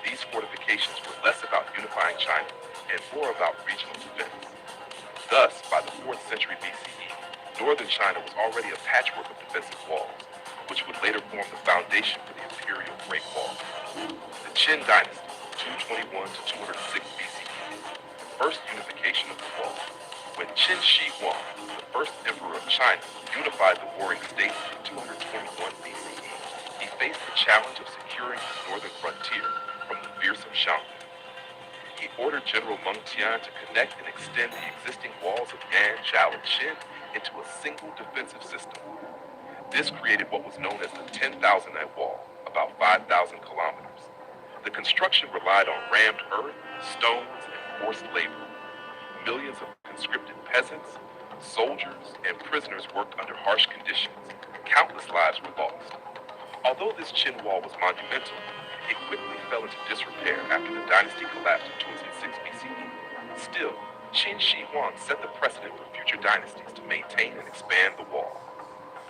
These fortifications were less about unifying China and more about regional defense. Thus, by the 4th century BCE, northern China was already a patchwork of defensive walls, which would later form the foundation for the imperial Great Wall. The Qin Dynasty, 221 to 206 BCE, first unification of the wall. When Qin Shi Huang, the first emperor of China, unified the warring states in 221 BCE, he faced the challenge of securing his northern frontier from the fearsome Xiongnu. He ordered General Meng Tian to connect and extend the existing walls of Yan, Zhao, and Qin into a single defensive system. This created what was known as the 10,000 Night Wall, about 5,000 kilometers. The construction relied on rammed earth, stones, and forced labor. Millions of conscripted peasants, soldiers, and prisoners worked under harsh conditions. Countless lives were lost. Although this Qin Wall was monumental, it quickly fell into disrepair after the dynasty collapsed in 206 BCE. Still, Qin Shi Huang set the precedent for future dynasties to maintain and expand the wall.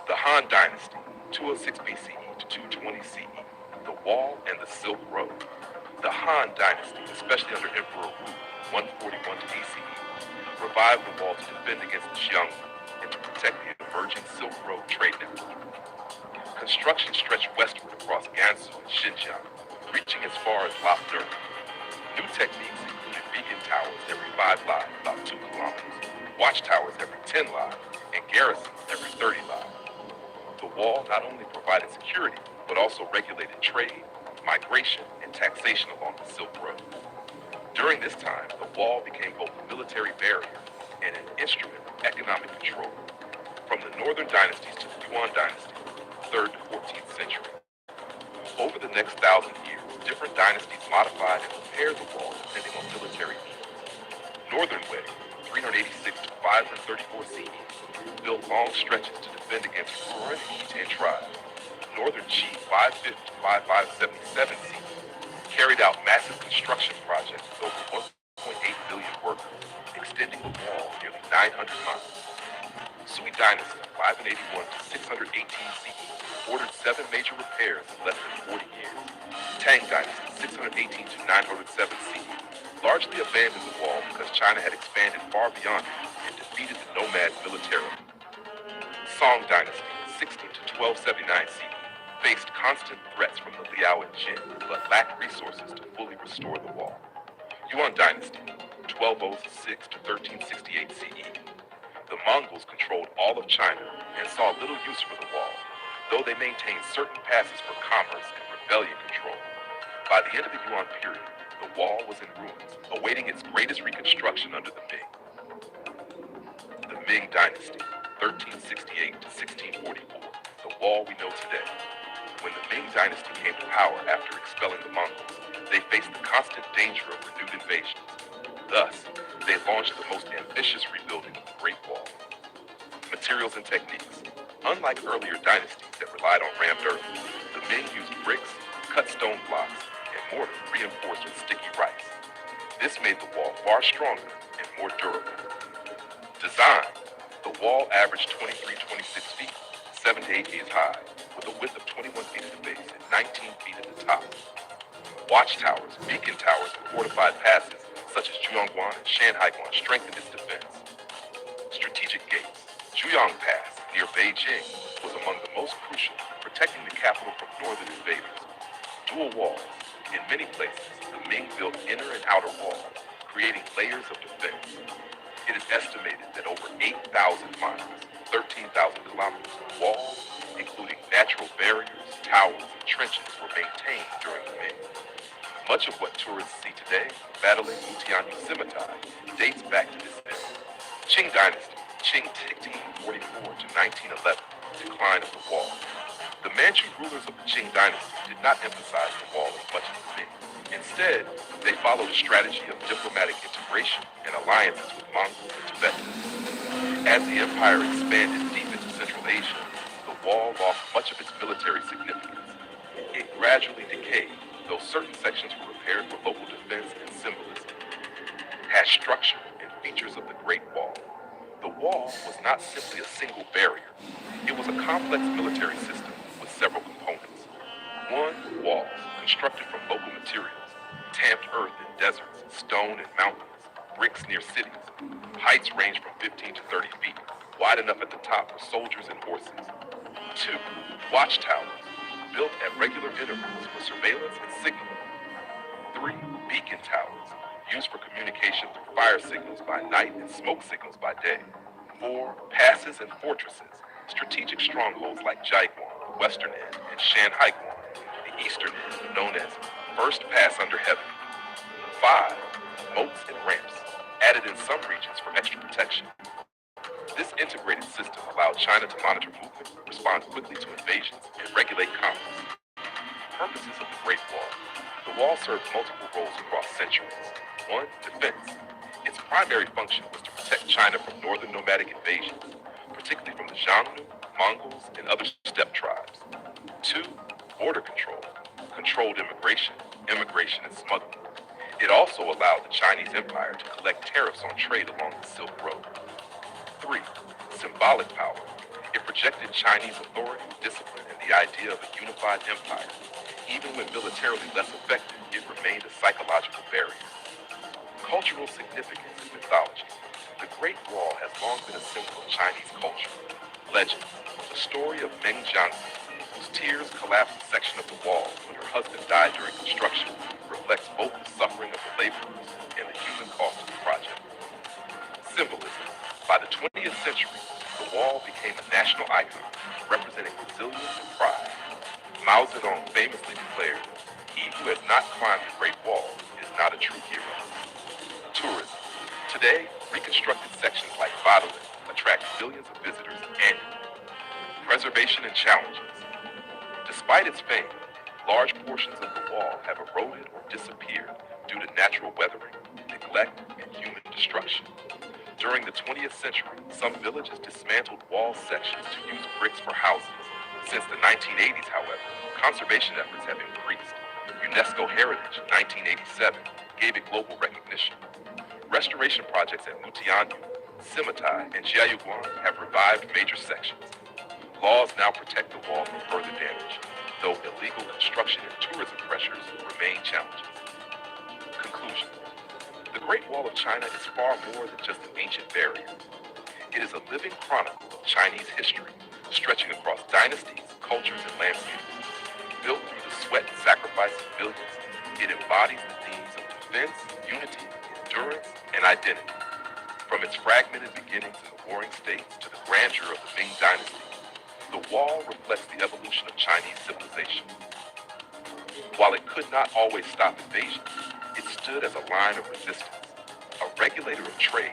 The Han Dynasty, 206 BCE to 220 CE, the Wall and the Silk Road. The Han Dynasty, especially under Emperor Wu, 141 to BCE, revived the wall to defend against the Xiongnu and to protect the emerging Silk Road trade network. Construction stretched westward across Gansu and Xinjiang, reaching as far as Lapner. New techniques included beacon towers every 5 li, about 2 kilometers, watchtowers every 10 li, and garrisons every 30 li. The wall not only provided security, but also regulated trade, migration, and taxation along the Silk Road. During this time, the wall became both a military barrier and an instrument of economic control. From the northern northern dynasties to the Yuan dynasty, 3rd to 14th century. Over the next 1,000 years, different dynasties modified and repaired the wall depending on military needs. Northern Wei, 386 to 534 CE, built long stretches to defend against Ruor and Khitan tribes. Northern Qi, 550 to 5577 CE, carried out massive construction projects with over 1.8 billion workers, extending the wall nearly 900 miles. Sui Dynasty, 581 to 618 CE, ordered 7 major repairs in less than 40 years. Tang Dynasty, 618 to 907 CE, largely abandoned the wall because China had expanded far beyond it and defeated the nomads militarily. Song Dynasty, 16 to 1279 CE, faced constant threats from the Liao and Jin, but lacked resources to fully restore the wall. Yuan Dynasty, 1206 to 1368 CE. The Mongols controlled all of China and saw little use for the wall, though they maintained certain passes for commerce and rebellion control. By the end of the Yuan period, the wall was in ruins, awaiting its greatest reconstruction under the Ming. The Ming Dynasty, 1368 to 1644, the wall we know today. When the Ming Dynasty came to power after expelling the Mongols, they faced the constant danger of renewed invasions. Thus, they launched the most ambitious rebuilding of the Great Wall. Materials and techniques. Unlike earlier dynasties that relied on rammed earth, the Ming used bricks, cut stone blocks, and mortar reinforced with sticky rice. This made the wall far stronger and more durable. Design. The wall averaged 23-26 feet, 7 to 8 meters high, with a width of 21 feet at the base and 19 feet at the top. Watchtowers, beacon towers, and fortified passes, such as Zhuangguan and Shanhaiguan, strengthened its defense. Strategic gates. Zhuyang Pass, near Beijing, was among the most crucial, protecting the capital from northern invaders. Dual walls. In many places, the Ming built inner and outer walls, creating layers of defense. It is estimated that over 8,000 miles, 13,000 kilometers of walls, including natural barriers, towers, and trenches, were maintained during the Ming. Much of what tourists see today, battling Mutianyu scimitar, dates back to this era. Qing Dynasty, Qing 1644 to 1911, decline of the wall. The Manchu rulers of the Qing Dynasty did not emphasize the wall as much as the Ming. Instead, they followed a strategy of diplomatic integration and alliances with Mongols and Tibetans. As the empire expanded deep into Central Asia, the wall lost much of its military significance. It gradually decayed, though certain sections were repaired for local defense and symbolism. Has structure and features of the Great Wall. The wall was not simply a single barrier. It was a complex military system with several components. 1. Walls, constructed from local materials, tamped earth in deserts, stone in mountains, bricks near cities. Heights range from 15 to 30 feet, wide enough at the top for soldiers and horses. 2. Watchtowers, built at regular intervals for surveillance and signaling. 3. Beacon towers, used for communication through fire signals by night and smoke signals by day. 4. Passes and fortresses, strategic strongholds like Jaiguan, the western end, and Shanhaiguan, the eastern end, known as First Pass Under Heaven. 5. Moats and ramps, added in some regions for extra protection. This integrated system allowed China to monitor movement, respond quickly to invasions, and regulate commerce. Purposes of the Great Wall. The wall served multiple roles across centuries. 1. Defense. Its primary function was to protect China from northern nomadic invasions, particularly from the Xiongnu, Mongols, and other steppe tribes. 2. Border control. Controlled immigration, and smuggling. It also allowed the Chinese Empire to collect tariffs on trade along the Silk Road. 3. Symbolic power. It projected Chinese authority, discipline, and the idea of a unified empire. Even when militarily less effective, it remained a psychological barrier. Cultural significance and mythology. The Great Wall has long been a symbol of Chinese culture. Legend. The story of Meng Jiangzi, whose tears collapsed a section of the wall when her husband died during construction, reflects both the suffering of the laborers and the human cost of the project. Symbolism. By the 20th century, the wall became a national icon, representing resilience and pride. Mao Zedong famously declared, "He who has not climbed the Great Wall is not a true hero." Tourism. Today, reconstructed sections like Badalin attract millions of visitors annually. Preservation and challenges. Despite its fame, large portions of the wall have eroded or disappeared due to natural weathering, neglect, and human destruction. During the 20th century, some villages dismantled wall sections to use bricks for houses. Since the 1980s, however, conservation efforts have increased. UNESCO Heritage 1987 gave it global recognition. Restoration projects at Mutianyu, Simitai, and Jiayuguan have revived major sections. Laws now protect the wall from further damage, though illegal construction and tourism pressures remain challenges. Conclusion. The Great Wall of China is far more than just an ancient barrier. It is a living chronicle of Chinese history, stretching across dynasties, cultures, and landscapes. Built through the sweat and sacrifice of millions, it embodies the themes of defense, unity, endurance, and identity. From its fragmented beginnings in the Warring States to the grandeur of the Ming Dynasty, the wall reflects the evolution of Chinese civilization. While it could not always stop invasion, it stood as a line of resistance, a regulator of trade,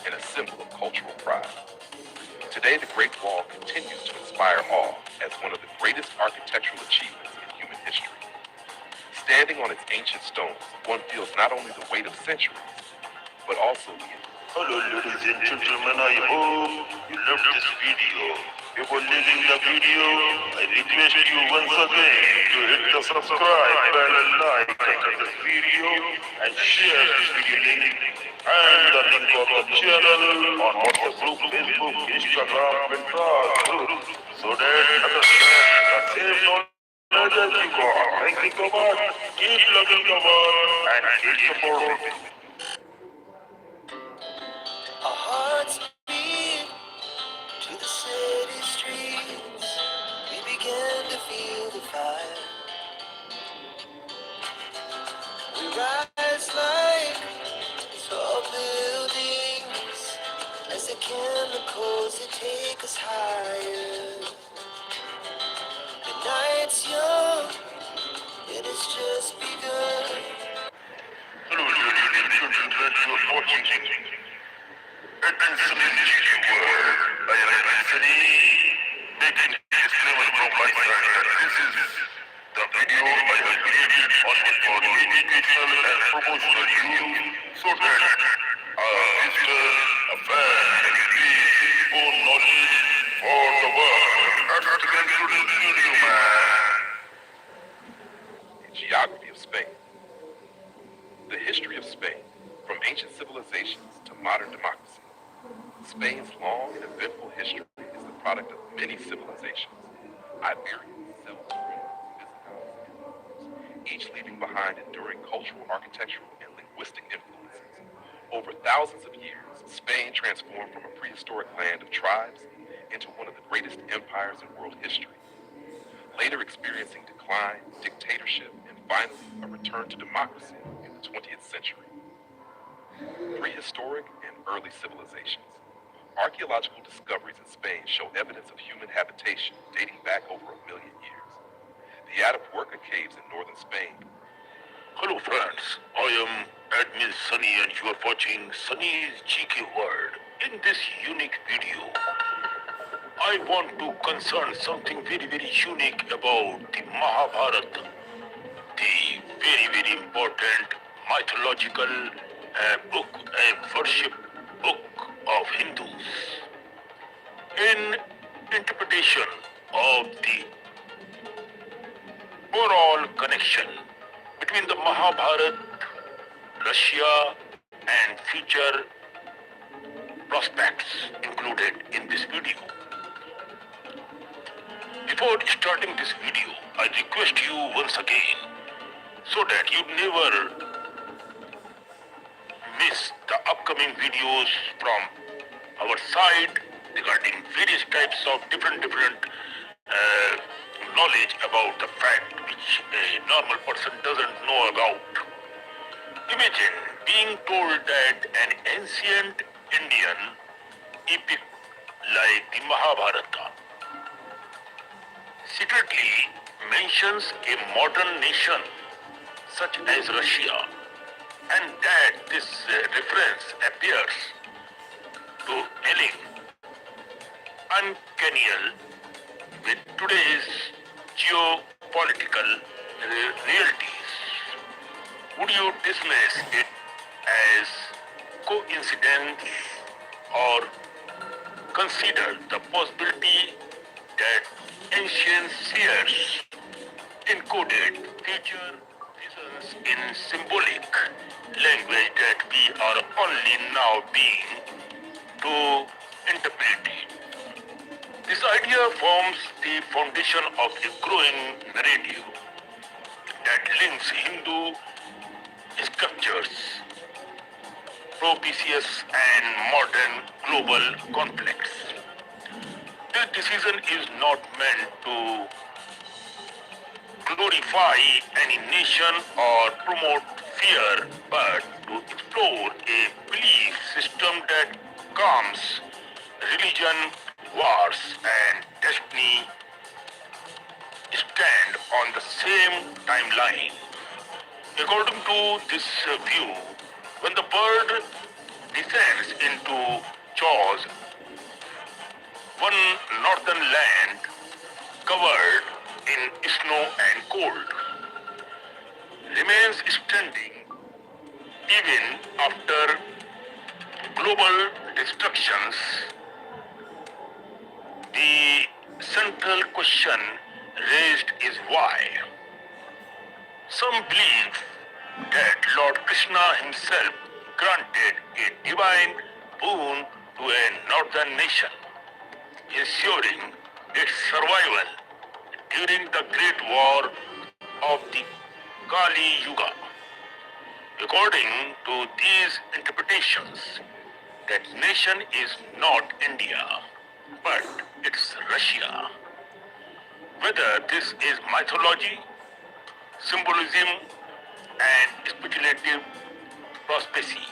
and a symbol of cultural pride. Today, the Great Wall continues to inspire awe as one of the greatest architectural achievements in human history. Standing on its ancient stones, one feels not only the weight of centuries, but also the
Hello ladies and gentlemen, I hope you loved this video. Before leaving the video, I request you once again to hit the subscribe button and like this video and share this video link and the link of the channel on WhatsApp group, Facebook, Instagram and group so that others share the same knowledge as you got. Thank you so much. Keep loving the world and keep supporting.
Our hearts beat to the city streets. We began to feel the fire. We rise like tall buildings as the chemicals that take us higher. The night's young, it has just begun.
Hello, ladies and gentlemen, you are watching Advanced World. I am Anthony, making a disclaimer from my side that this is the video I have created only for educational and promotional use so that visitors, a fan, can increase his own knowledge for the world. That's the concluding video, man.
geography of Spain. The history of Spain, from ancient civilizations to modern democracy. Spain's long and eventful history is the product of many civilizations, Iberians, Celts, Romans, Visigoths, and Moors, each leaving behind enduring cultural, architectural, and linguistic influences. Over thousands of years, Spain transformed from a prehistoric land of tribes into one of the greatest empires in world history, later experiencing decline, dictatorship, and finally a return to democracy in the 20th century. Prehistoric and early civilizations. Archaeological discoveries in Spain show evidence of human habitation dating back over 1 million years. The Atapuerca caves in northern Spain.
Hello friends, I am Admin Sunny and you are watching Sunny's GK World. In this unique video, I want to concern something very unique about the Mahabharata, the very important mythological book, worship book of Hindus. In interpretation of the overall connection between the Mahabharata, Russia, and future prospects included in this video. Before starting this video, I request you once again, so that you never miss the upcoming videos from our side regarding various types of different knowledge about the fact which a normal person doesn't know about. Imagine being told that an ancient Indian epic like the Mahabharata secretly mentions a modern nation such as Russia, and that this reference appears to telling uncanny
with today's geopolitical realities? Would you dismiss it as coincidence or consider the possibility that ancient seers encoded future visions in symbolic language that we are only now being to interpret it? This idea forms the foundation of a growing narrative that links Hindu scriptures, propitious and modern global conflicts. This decision is not meant to glorify any nation or promote fear, but to explore a belief system that calms religion, wars, and destiny stand on the same timeline. According to this view, when the bird descends into Jaws, one northern land covered in snow and cold remains standing even after global destructions. The central question raised is why. Some believe that Lord Krishna himself granted a divine boon to a northern nation, ensuring its survival during the Great War of the Kali Yuga. According to these interpretations, that nation is not India, but it's Russia. Whether this is mythology, symbolism, and speculative prophecy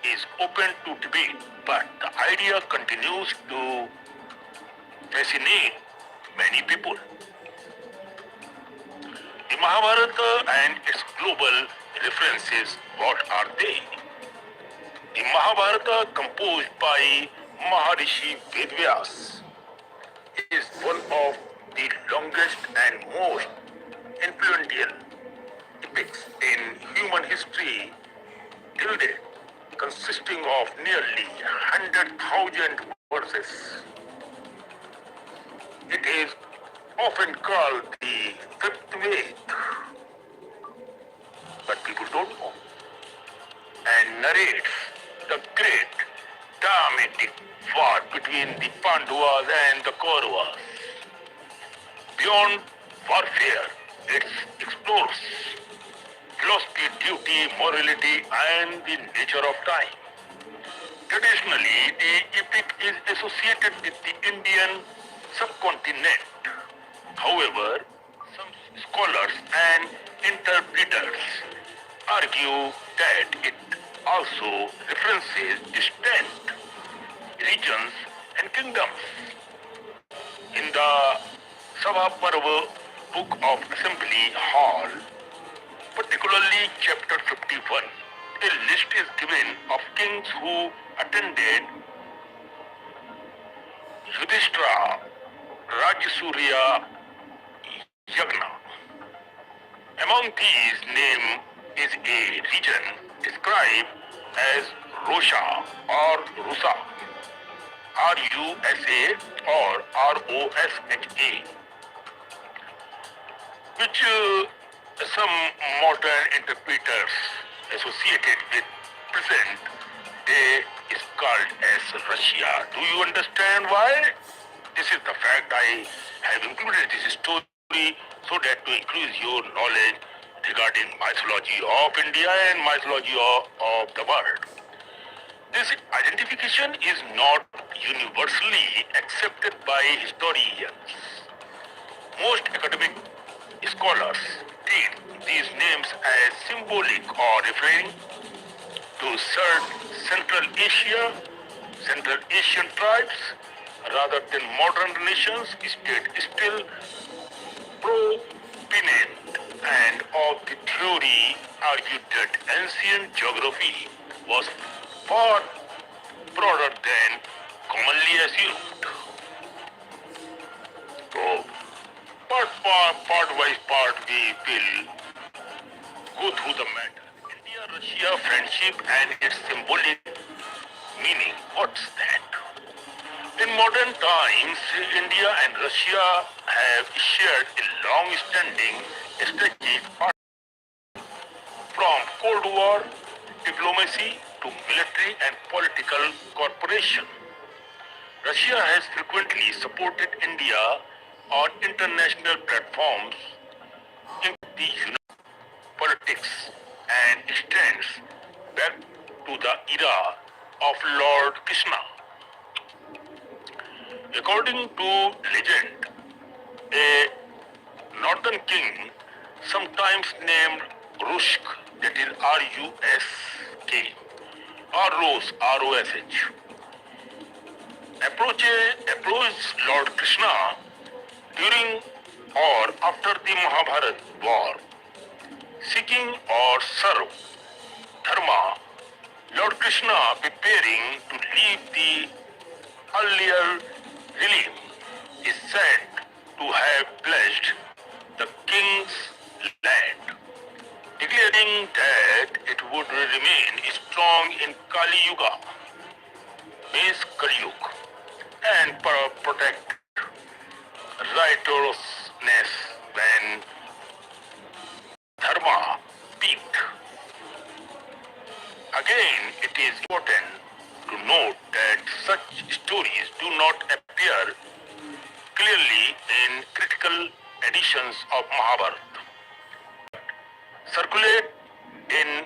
is open to debate, but the idea continues to fascinate many people. The Mahabharata and its global references, what are they? The Mahabharata, composed by Maharishi Vedvyas, is one of the longest and most influential epics in human history till date, consisting of nearly 100,000 verses. It is often called the fifth Ved, but people don't know, and narrates the great dramatic war between the Pandavas and the Kauravas. Beyond warfare, it explores philosophy, duty, morality, and the nature of time. Traditionally, the epic is associated with the Indian subcontinent. However, some scholars and interpreters argue that it also references distant regions and kingdoms. In the Sabha Parva Book of Assembly Hall, particularly chapter 51, a list is given of kings who attended Yudhishthira Rajasuria Yagna. Among these names is a region described as Rosha or Rusa, R-U-S-A or R-O-S-H-A, which some modern interpreters associated with present day is called as Russia. Do you understand why? This is the fact I have included this story so that to increase your knowledge regarding mythology of India and mythology of the world. This identification is not universally accepted by historians. Most academic scholars treat these names as symbolic or referring to Central Asia, Central Asian tribes, rather than modern nations. State still proponent and of the theory argued that ancient geography was far broader than commonly assumed. So, part by part we will go through the matter. India-Russia friendship and its symbolic meaning. What's that? In modern times, India and Russia have shared a long-standing strategic partnership from Cold War diplomacy to military and political cooperation. Russia has frequently supported India on international platforms in the United politics and extends back to the era of Lord Krishna. According to legend, a northern king, sometimes named Rushk, that is R-U-S-K, or Rose, R-O-S-H, approached Lord Krishna during or after the Mahabharata war, seeking or serve dharma. Lord Krishna, preparing to leave the earlier realm, is said to have pledged the king's land, declaring that it would remain strong in Kali Yuga, means Kali Yuga, and protect righteousness when dharma peaked. Again, it is important to note that such stories do not appear clearly in critical editions of Mahabharata. Circulate in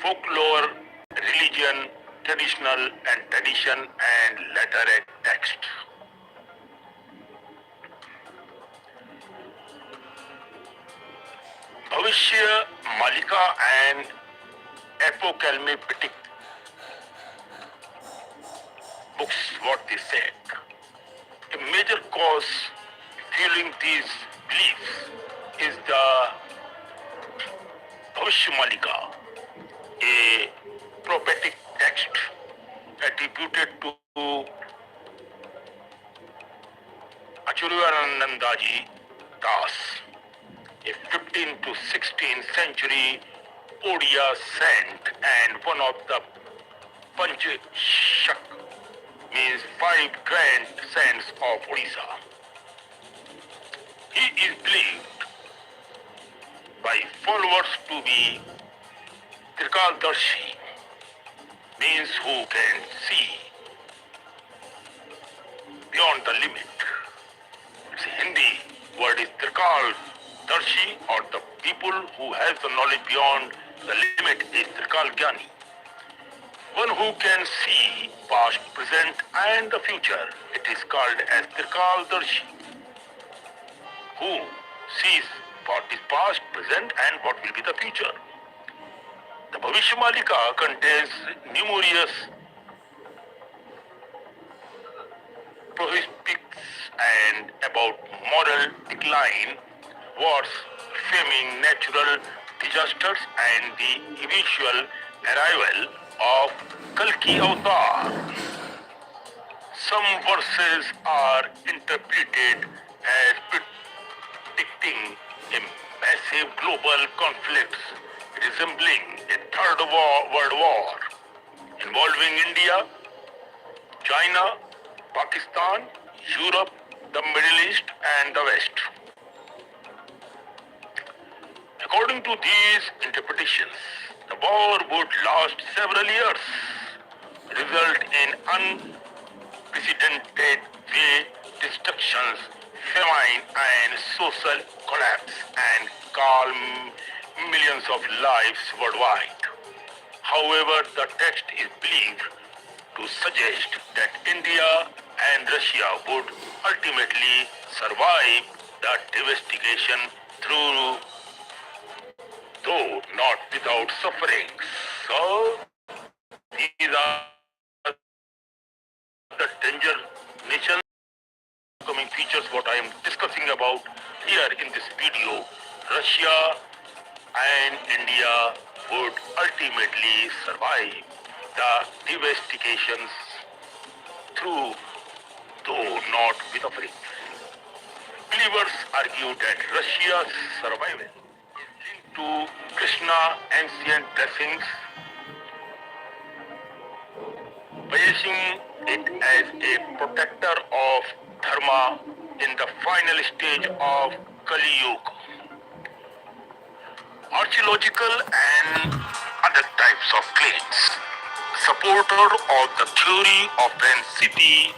folklore, religion, tradition and literary text. Bhavishya Malika and apocalyptic books, what they said. A major cause fueling these beliefs is the Bhavishya Malika, a prophetic text attributed to Acharyanandaji Das, a 15th to 16th century Odia saint and one of the Panchashak, means 5 grand saints of Odisha. He is believed by followers to be Trikaldarshi, means who can see beyond the limit. It's a Hindi word is Trikaldarshi, or the people who has the knowledge beyond the limit is Trikalgyani. One who can see past, present and the future. It is called as Trikaldarshi, who sees what is past, present and what will be the future. The Bhavishya Malika contains numerous prophetics and about moral decline, wars, famine, natural disasters and the eventual arrival of Kalki Avatar. Some verses are interpreted as predicting a massive global conflict resembling a third world war involving India, China, Pakistan, Europe, the Middle East and the West. According to these interpretations, the war would last several years, result in unprecedented destructions, famine and social collapse, and calm millions of lives worldwide. However, the text is believed to suggest that India and Russia would ultimately survive the devastation through, though not without suffering. So, these are the danger nations coming features what I am discussing about here in this video. Russia and India would ultimately survive the devastations through, though not with suffering. believers argue that Russia's survival is linked to Krishna ancient blessings, placing it as a protector of dharma in the final stage of Kali Yuga. Archaeological and other types of claims. Supporter of the theory of an city